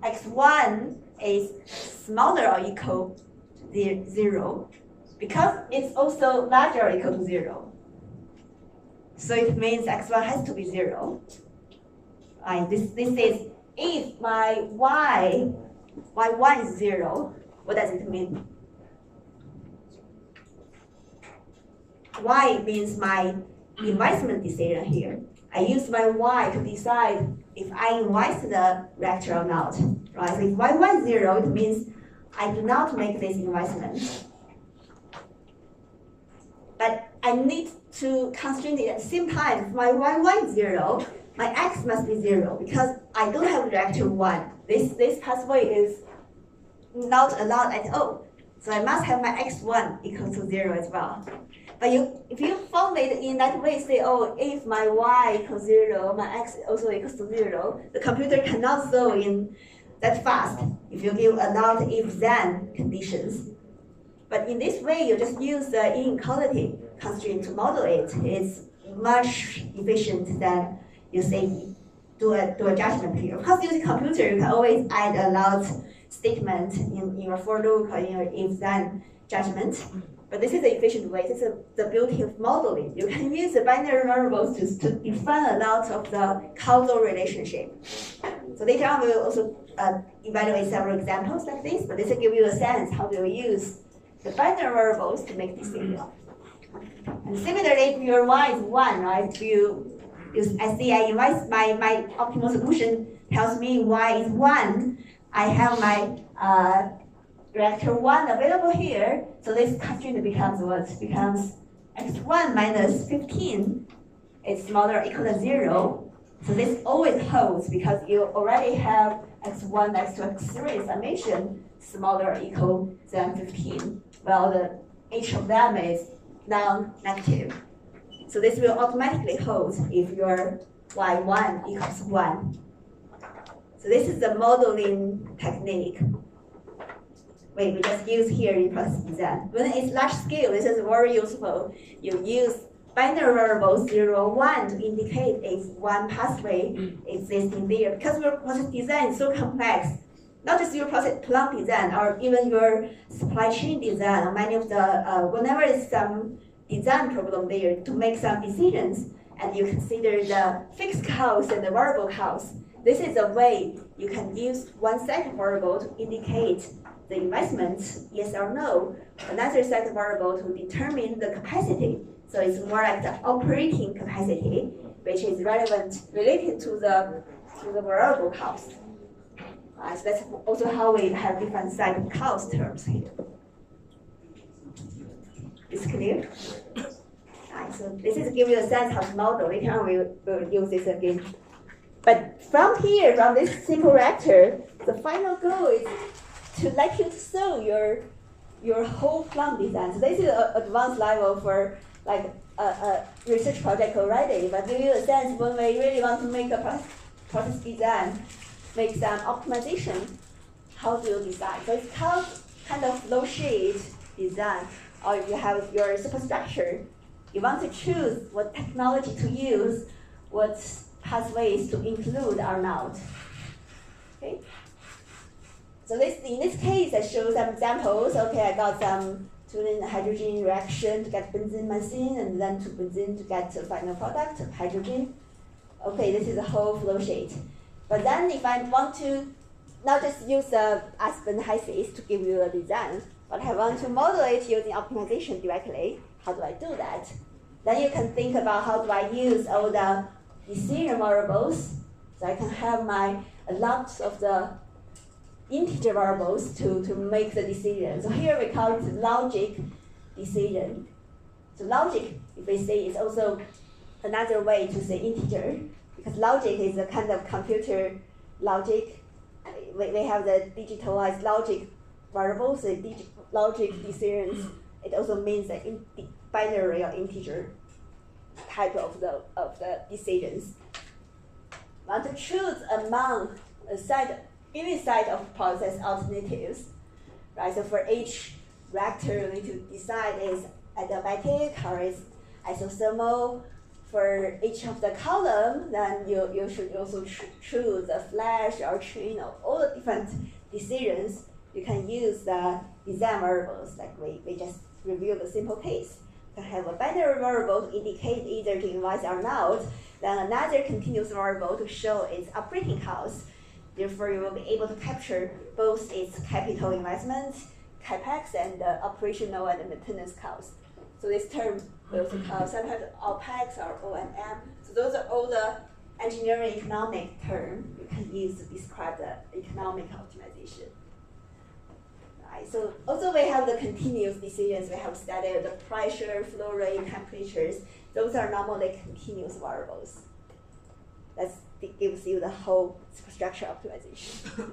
x1 is smaller or equal to 0, because it's also larger or equal to 0. So it means x1 has to be 0. Right? This is if my y1 is 0, what does it mean? Y means my investment decision here. I use my y to decide if I invest the reactor or not. Right? So if y1 is 0, it means I do not make this investment. But I need to constrain it at the same time. If my y1 is 0, my x must be 0 because I don't have reactor 1. This pathway is not allowed at all. So I must have my x1 equal to 0 as well. But if you formulate in that way, say, oh, if my y equals 0, my x also equals to 0, the computer cannot solve in that fast if you give a lot if-then conditions. But in this way, you just use the inequality constraint to model it. It's much efficient than you say do a judgment here. Because using computer, you can always add a lot statement in your for loop or in your if-then judgment. But this is the efficient way. This is the beauty of modeling. You can use the binary variables to define a lot of the causal relationship. So later on, we will also evaluate several examples like this, but this will give you a sense how do you use the binary variables to make decisions. And similarly, if your y is 1, right, I see I invest my optimal solution tells me y is 1. I have my reactor 1 available here. So this constraint becomes what? Becomes x1 minus 15 is smaller or equal to 0. So this always holds because you already have x1, x2, x3 summation smaller or equal than 15. Well, each of them is non-negative. So this will automatically hold if your y1 equals 1. So this is the modeling technique we just use here in process design. When it's large scale, this is very useful. You use binary variables 0, 1 to indicate if one pathway exists in there. Because your process design is so complex, not just your process plant design or even your supply chain design, or many of the, whenever there's some design problem there to make some decisions, and you consider the fixed cost and the variable cost. This is a way you can use one set of variable to indicate the investment, yes or no, another set of variable to determine the capacity. So it's more like the operating capacity, which is related to the variable cost. So that's also how we have different set of cost terms here. It's clear? So this is give you a sense of model. Later on we will use this again. But from here, from this simple reactor, the final goal is to let you solve your whole plant design. So this is an advanced level for like a research project already, but give you a sense when we really want to make a process design, make some optimization, how do you design? So it's called kind of flow sheet design, or you have your superstructure. You want to choose what technology to use, what pathways to include or not. Okay. So in this case, I show some examples. Okay, I got some to hydrogen reaction to get benzene methane, and then to benzene to get the final product of hydrogen. Okay, this is the whole flow sheet. But then if I want to not just use the Aspen HYSYS to give you a design, but I want to model it using optimization directly, how do I do that? Then you can think about how do I use all the decision variables. So I can have a lot of the integer variables to make the decision. So here we call it logic decision. So logic, if we say, is also another way to say integer, because logic is a kind of computer logic. We have the digitalized logic variables, the logic decisions. It also means the binary or integer type of the decisions. Want to choose among given set of process alternatives, right? So for each reactor, we need to decide is adiabatic or is isothermal. For each of the column, then you should also choose a flash or chain of all the different decisions. You can use the design variables like we just reviewed the simple case. can have a binary variable to indicate either to invite or not, then another continuous variable to show its operating cost. Therefore, you will be able to capture both its capital investment, capex, and operational and maintenance cost. So this term we also call sometimes OPEX or O&M. So those are all the engineering economic terms you can use to describe the economic optimization. Right. So also we have the continuous decisions. We have studied the pressure, flow rate, temperatures. Those are normally continuous variables. That gives you the whole superstructure optimization.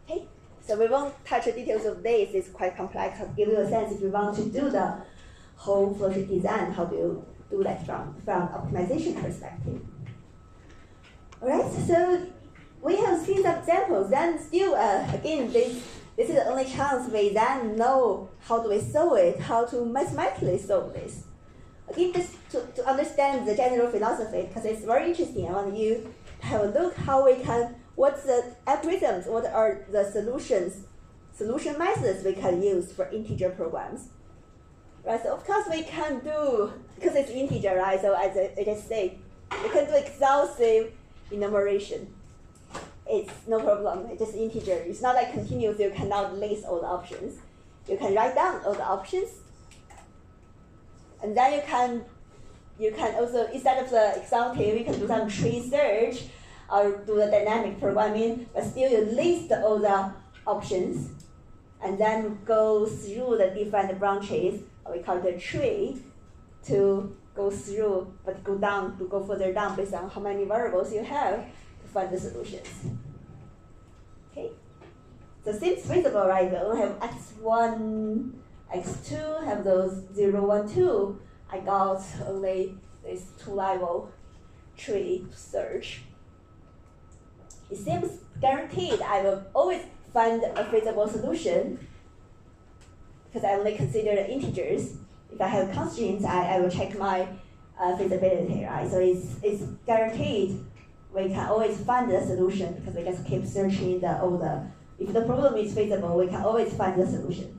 Okay, so we won't touch the details of this. It's quite complex. I'll give you a sense if you want to do the whole flowsheet design, how do you do that from optimization perspective. All right, so we have seen some examples. Then still, again, this is the only chance we then know how do we solve it, how to mathematically solve this. Again, just to understand the general philosophy, because it's very interesting. I want you to have a look how we can, what's the algorithms, what are the solution methods we can use for integer programs. Right, so of course we can do, because it's integer, right? So as I just said, we can do exhaustive enumeration. It's no problem, it's just integer. It's not like continuous, you cannot list all the options. You can write down all the options. And then you can also, instead of the exhaustive, you can do some tree search or do the dynamic programming, but still you list all the options and then go through the different branches, we call it a tree, to go through, but go down, to go further down based on how many variables you have to find the solutions. Okay? So seems feasible, right? We only have x1, x2, have those 0, 1, 2. I got only this two-level tree to search. It seems guaranteed I will always find a feasible solution because I only consider the integers. If I have constraints, I will check my feasibility, right? So it's guaranteed we can always find the solution because we just keep searching if the problem is feasible, we can always find the solution.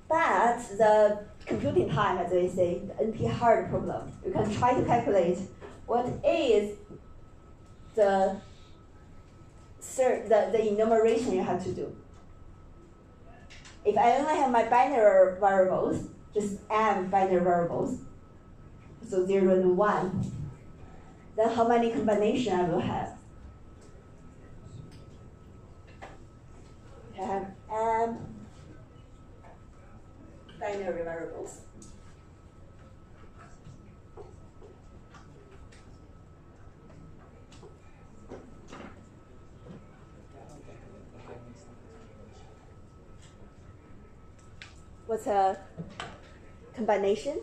But the computing time, as we say, the NP hard problem, you can try to calculate what is the enumeration you have to do. If I only have my binary variables, just m binary variables, so 0 and 1, then how many combinations I will have? I have m binary variables. What's a combination?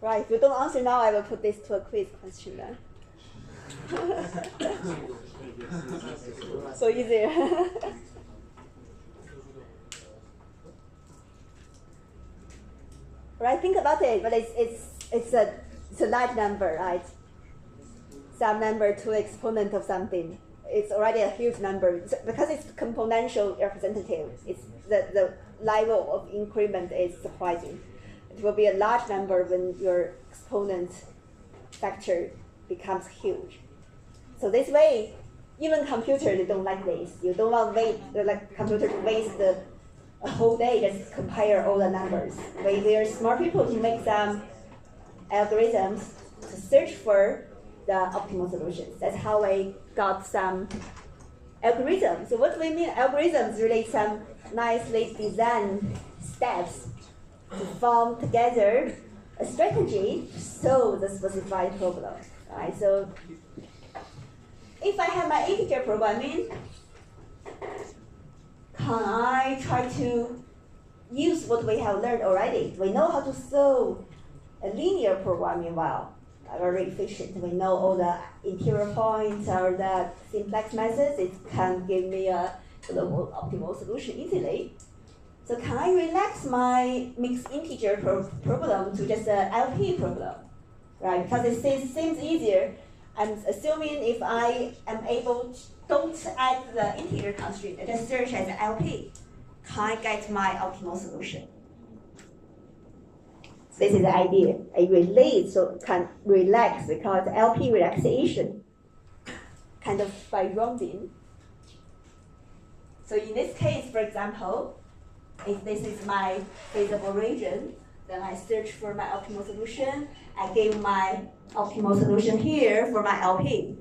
Right, if you don't answer now, I will put this to a quiz question then. So easy. Right, think about it, but it's a large number, right? Some number to exponent of something. It's already a huge number. Because it's componential representative, it's the level of increment is surprising. It will be a large number when your exponent factor becomes huge. So this way, even computers, they don't like this. You don't want computer to waste a whole day just compare all the numbers. There are smart people to make some algorithms to search for the optimal solutions. That's how we got some algorithms. So what do we mean? Algorithms really some nicely designed steps to form together a strategy to solve the specified problem. Right? So if I have my integer programming, can I try to use what we have learned already? We know how to solve a linear programming well, very efficient. We know all the interior points or the simplex methods. It can give me a global optimal solution easily. So can I relax my mixed integer problem to just an LP problem, right? Because it seems easier. I'm assuming if I am able to don't add the integer constraint, I just search as LP, can I get my optimal solution? This is the idea. I relate, so can relax, because LP relaxation, kind of by rounding. So in this case, for example, if this is my feasible region, then I search for my optimal solution. I give my optimal solution here for my LP.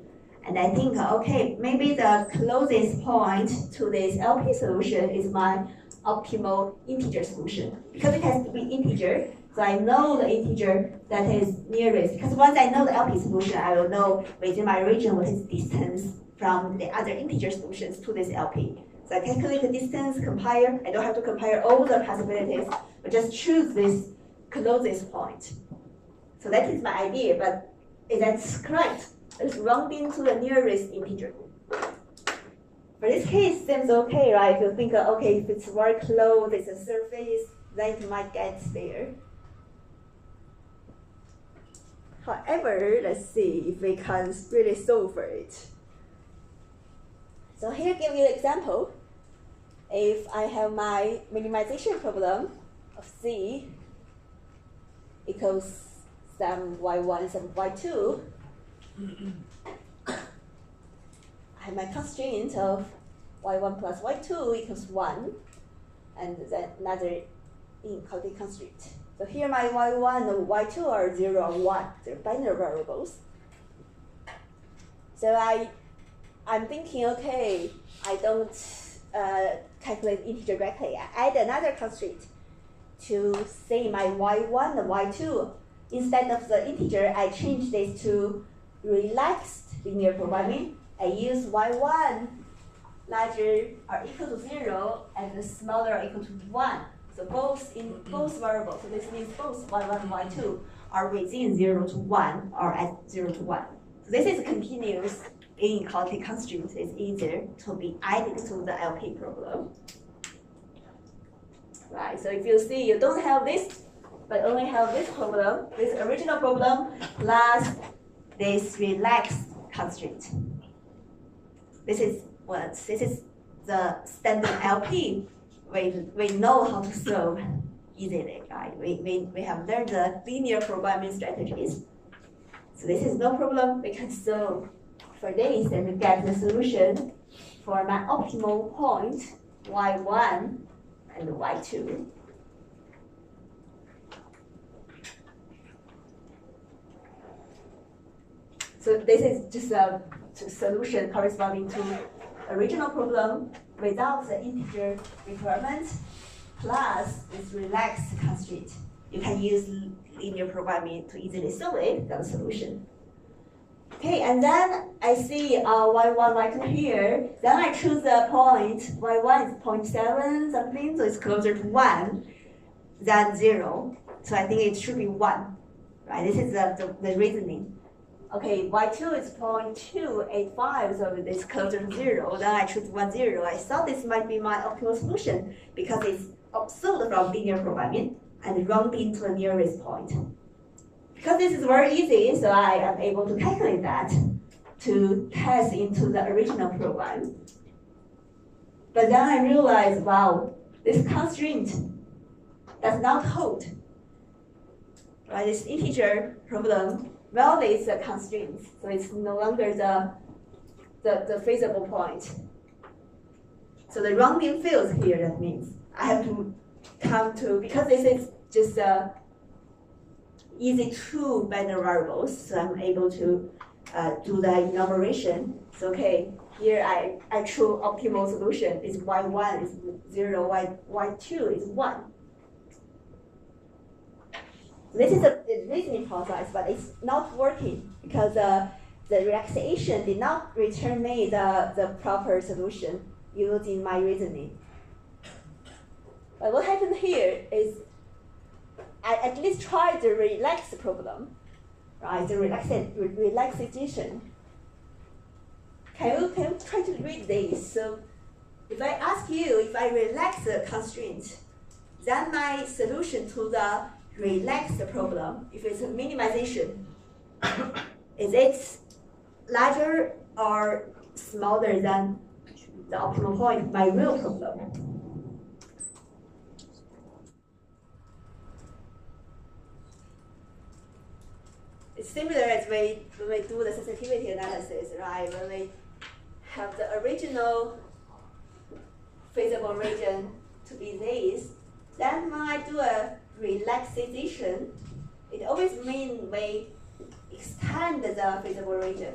And I think, okay, maybe the closest point to this LP solution is my optimal integer solution. Because it has to be integer, so I know the integer that is nearest. Because once I know the LP solution, I will know within my region what is distance from the other integer solutions to this LP. So I calculate the distance, compare. I don't have to compare all the possibilities, but just choose this closest point. So that is my idea, but is that correct? It's rounding to the nearest integer. For this case, seems okay, right? If you think, okay, if it's very close, it's a surface, then it might get there. However, let's see if we can really solve for it. So here, give you an example. If I have my minimization problem of C equals some y1, some y2, I have my constraint of y1 plus y2 equals 1, and then another inequality constraint. So here my y1 and y2 are 0 or 1. They're binary variables. So I'm thinking, okay, I don't calculate integer directly. I add another constraint to say my y1 and y2. Instead of the integer, I change this to relaxed linear programming. I use y1 larger or equal to 0 and smaller or equal to 1. So both in both variables. So this means both y1 and y2 are within 0 to 1 or at 0 to 1. So this is continuous inequality constraint. It's easier to be added to the LP problem. Right. So if you see you don't have this, but only have this problem, this original problem plus this relaxed constraint. This is what? This is the standard LP. We know how to solve easily, right? We have learned the linear programming strategies. So this is no problem. We can solve for this and get the solution for my optimal point, y1 and y2. So this is just a solution corresponding to original problem without the integer requirement plus this relaxed constraint. You can use linear programming to easily solve it, got a solution. Okay, and then I see y1, y2 here. Then I choose the point, y1 is 0.7 something, so it's closer to 1 than 0. So I think it should be 1, right? This is the reasoning. Okay, y2 is 0.285, so it's closer to 0. Then I choose 1, 0. I thought this might be my optimal solution because it's observed from linear programming and rounding to the nearest point. Because this is very easy, so I am able to calculate that to test into the original program. But then I realized, wow, this constraint does not hold. Right, this integer problem violates the constraint, so it's no longer the feasible point. So the rounding fails here, that means I have to come to, because this is just easy two binary variables, so I'm able to do the enumeration. So okay, here I choose optimal solution is y1 is 0, y2 is 1. This is a reasoning process, but it's not working because the relaxation did not return me the proper solution using my reasoning. But what happened here is I at least tried the relax problem, right? The relaxation. Can you try to read this? So if I ask you if I relax the constraint, then my solution to the relaxed problem, if it's a minimization, is it larger or smaller than the optimal point of my real problem. It's similar as when we do the sensitivity analysis, right? When we have the original feasible region to be this, then when I do a relaxation, it always means we extend the feasible region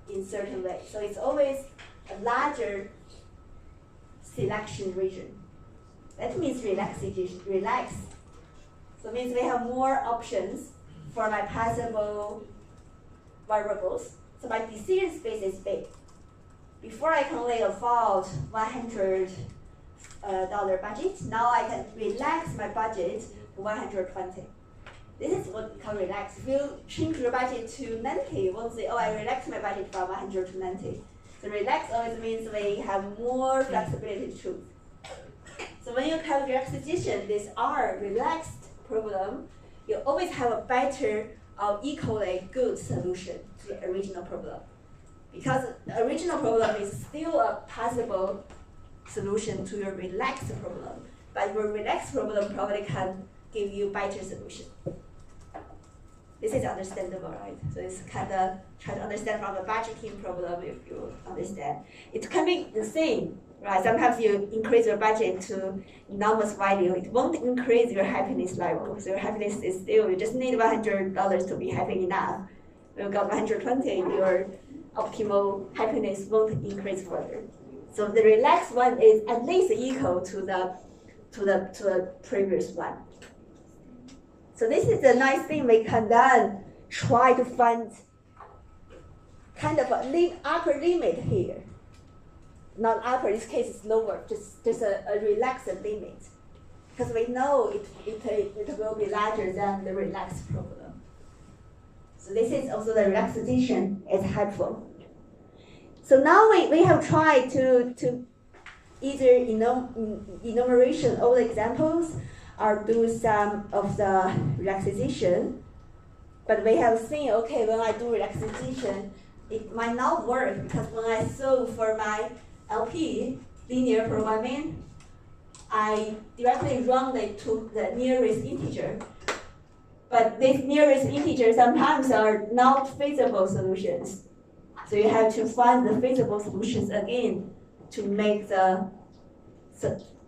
in certain way. So it's always a larger selection region. That means relaxation, relax. So it means we have more options for my possible variables. So my decision space is big. Before I can only afford $100 budget, now I can relax my budget to 120. This is what we call relax. If you change your budget to 90, you won't say, oh, I relax my budget from 100 to 90. So relax always means we have more flexibility to choose. So when you have relaxation, this R relaxed problem, you always have a better or equally good solution to the original problem. Because the original problem is still a possible solution to your relaxed problem, but your relaxed problem probably can give you better solution. This is understandable, right? So it's kind of try to understand from the budgeting problem if you understand. It can be the same, right? Sometimes you increase your budget to enormous value, it won't increase your happiness level. So your happiness is still, you just need $100 to be happy enough. When you got 120, your optimal happiness won't increase further. So the relaxed one is at least equal to the previous one. So this is a nice thing we can then try to find kind of a upper limit here. Not upper, in this case it's lower, just a relaxed limit. Because we know it will be larger than the relaxed problem. So this is also the relaxation is helpful. So now we have tried to either enumeration all the examples or do some of the relaxation. But we have seen, okay, when I do relaxation, it might not work because when I solve for my LP, linear programming, I directly round it to the nearest integer. But these nearest integers sometimes are not feasible solutions. So you have to find the feasible solutions again to make the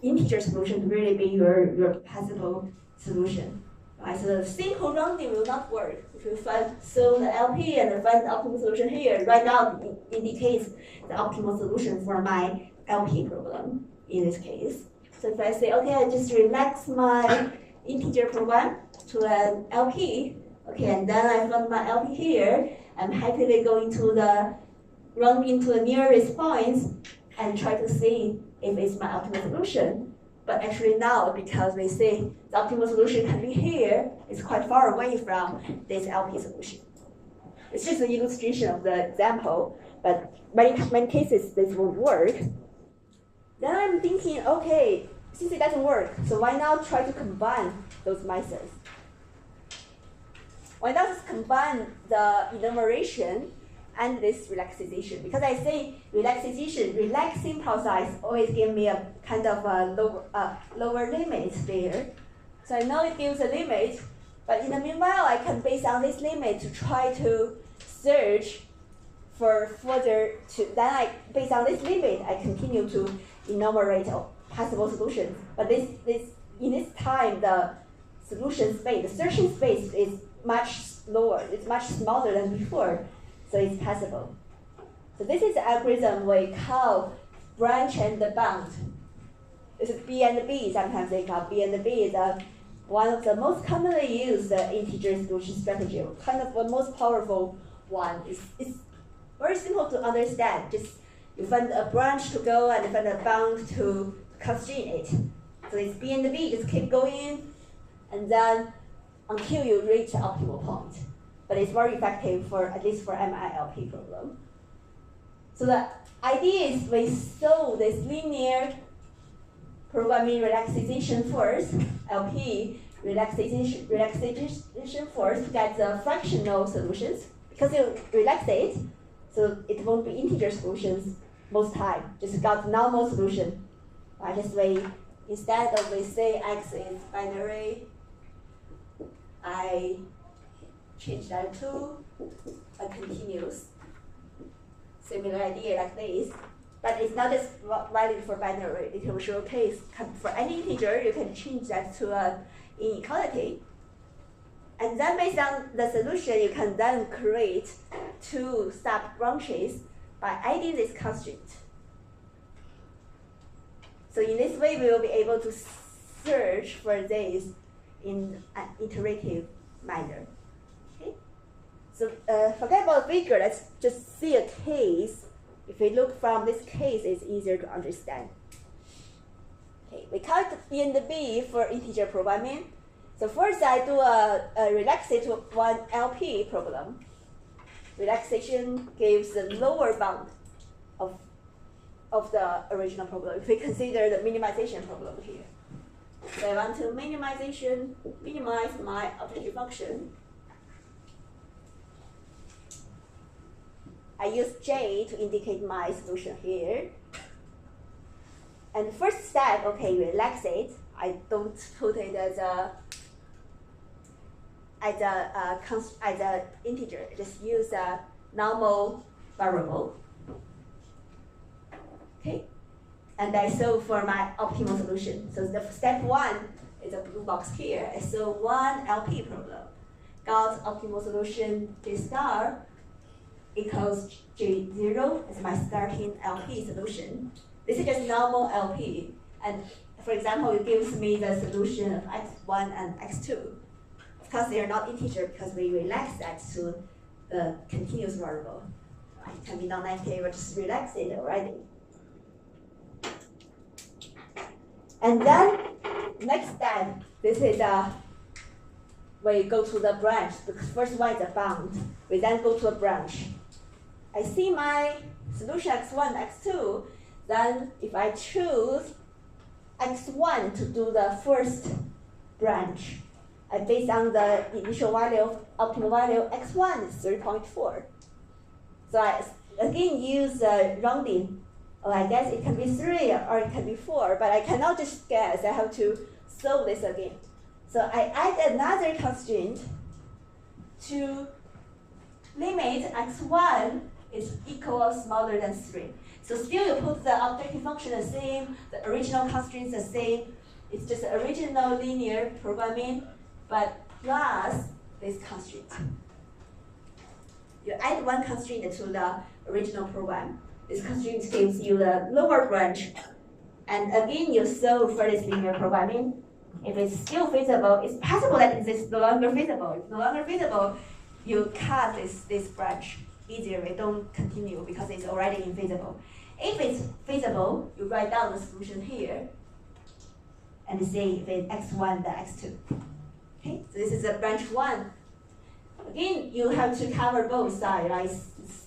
integer solution really be your possible solution. Right? So the simple rounding will not work. If you solve the LP and find the optimal solution here, right now it indicates the optimal solution for my LP problem in this case. So if I say, okay, I just relax my integer program to an LP, okay, and then I found my LP here, I'm happily going to run into the nearest points and try to see if it's my optimal solution. But actually now, because we see the optimal solution can be here, it's quite far away from this LP solution. It's just an illustration of the example, but many cases this won't work. Then I'm thinking, okay, since it doesn't work, so why not try to combine those methods? Why not just combine the enumeration and this relaxation? Because I say relaxing process always give me a kind of a lower limit there. So I know it gives a limit, but in the meanwhile, I can base on this limit to try to search for further. Then based on this limit, I continue to enumerate possible solutions. But in this time, the solution space, the searching space is much lower. It's much smaller than before, so it's possible. So this is the algorithm we call branch and bound. This is B and B. Sometimes they call B and B is one of the most commonly used integer solution strategy. Kind of the most powerful one. It's very simple to understand. Just you find a branch to go and find a bound to constrain it. So it's B and B. Just keep going, and then until you reach the optimal point. But it's very effective for, at least for MILP problem. So the idea is we solve this linear programming relaxation first, LP relaxation first to get the fractional solutions. because you relax it, so it won't be integer solutions most time. Just got normal solution. Right? This way, instead of we say x is binary, I change that to a continuous. Similar idea like this. But it's not just valid for binary. It will show case for any integer, you can change that to an inequality. And then based on the solution, you can then create two sub-branches by adding this constraint. So in this way, we will be able to search for this in an iterative manner. Okay? So forget about figure, let's just see a case. If we look from this case, it's easier to understand. Okay, we call it E and B for integer programming. So first I do a relaxate to one LP problem. Relaxation gives the lower bound of the original problem. If we consider the minimization problem here. So I want to minimize my objective function. I use J to indicate my solution here. And first step, okay, relax it. I don't put it as a integer. Just use a normal variable. Okay, and I solve for my optimal solution. So the step one is a blue box here. I solve one LP problem. Got optimal solution J star equals J0 as my starting LP solution. This is just normal LP. And for example, it gives me the solution of x1 and x2. Of course, they are not integer because we relax that to the continuous variable. It can be non-negative, or just relax it already. And then, next step, this is we go to the branch. The first one is a bound. We then go to a branch. I see my solution x1, x2. Then if I choose x1 to do the first branch, based on the initial value, optimal value, x1 is 3.4. So I again use rounding. Well, I guess it can be 3 or it can be 4, but I cannot just guess. I have to solve this again. So I add another constraint to limit x1 is equal or smaller than 3. So still you put the objective function the same, the original constraints the same. It's just the original linear programming, but plus this constraint. You add one constraint to the original program. This constraint gives you the lower branch. And again, you solve for this linear programming. If it's still feasible, it's possible that it's no longer feasible. If no longer feasible, you cut this branch easier. We don't continue because it's already infeasible. If it's feasible, you write down the solution here and see if it's x1 then x2. Okay, so this is a branch 1. Again, you have to cover both sides, right?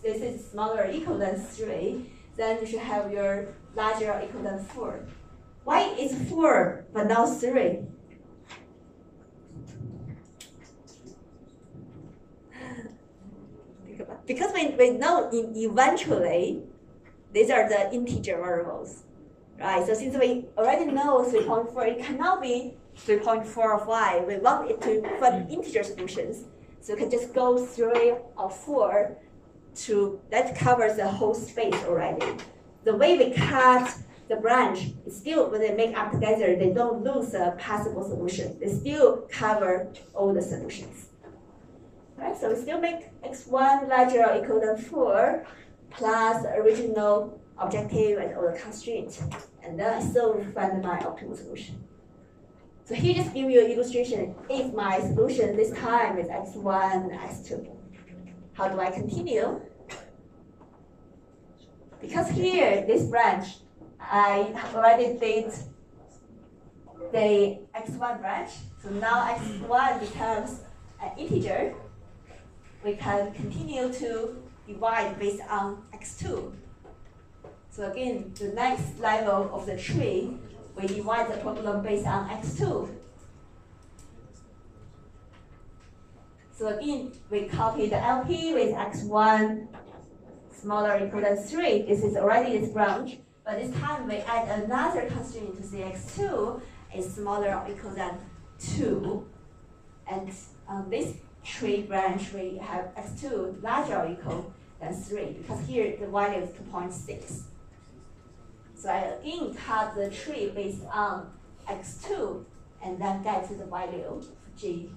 This is smaller or equal than 3. Then you should have your larger or equal than 4. Why is 4 but not 3? Because we know eventually these are the integer variables, right? So since we already know 3.4, it cannot be 3.4 or 5. We want it to find integer solutions. So you can just go 3 or 4 that covers the whole space already. The way we cut the branch is still, when they make up together, they don't lose a possible solution. They still cover all the solutions. Right? So we still make x1 larger or equal than 4 plus the original objective and all the constraints. And then I still find my optimal solution. So here just give you an illustration. If my solution this time is x1, x2, how do I continue? Because here, this branch, I already did the x1 branch. So now x1 becomes an integer. We can continue to divide based on x2. So again, the next level of the tree, we divide the problem based on x2. So again, we copy the LP with x1 smaller or equal than 3. This is already this branch, but this time we add another constraint to cx2 is smaller or equal than 2. And this tree branch, we have x2 larger or equal than 3, because here the value is 2.6. So I again cut the tree based on x2 and then get to the value of g.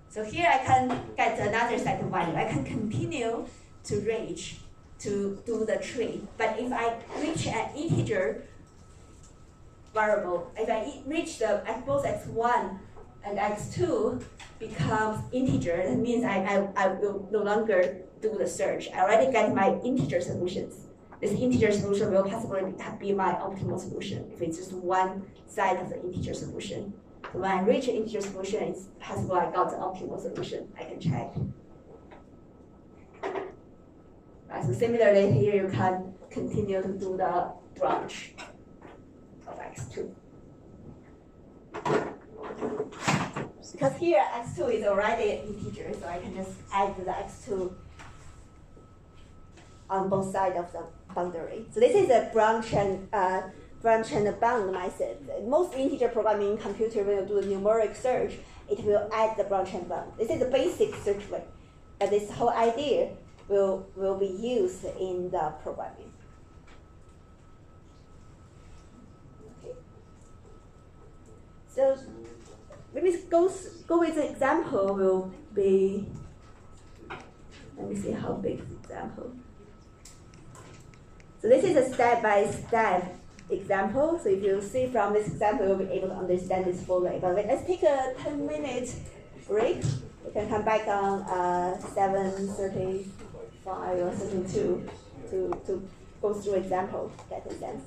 So here I can get another set of value. I can continue to reach to do the tree. But if I reach an integer variable, if I reach the both x1 and x2 becomes integer, that means I will no longer do the search. I already get my integer solutions. This integer solution will possibly be my optimal solution if it's just one side of the integer solution. So when I reach an integer solution, it's possible I got the optimal solution. I can check. Right, so similarly, here you can continue to do the branch of x2. Because here x2 is already an integer, so I can just add the x2 on both sides of the boundary. So this is a branch and bound method. Most integer programming computer, when you do a numeric search, it will add the branch and bound. This is the basic search way, but this whole idea will be used in the programming. Okay. So let me go with the example. Will be. Let me see how big the example. So this is a step-by-step example. So if you see from this example, you'll be able to understand this fully. But let's take a 10-minute break. We can come back on 7:35 or 32 to go through example, get a sense.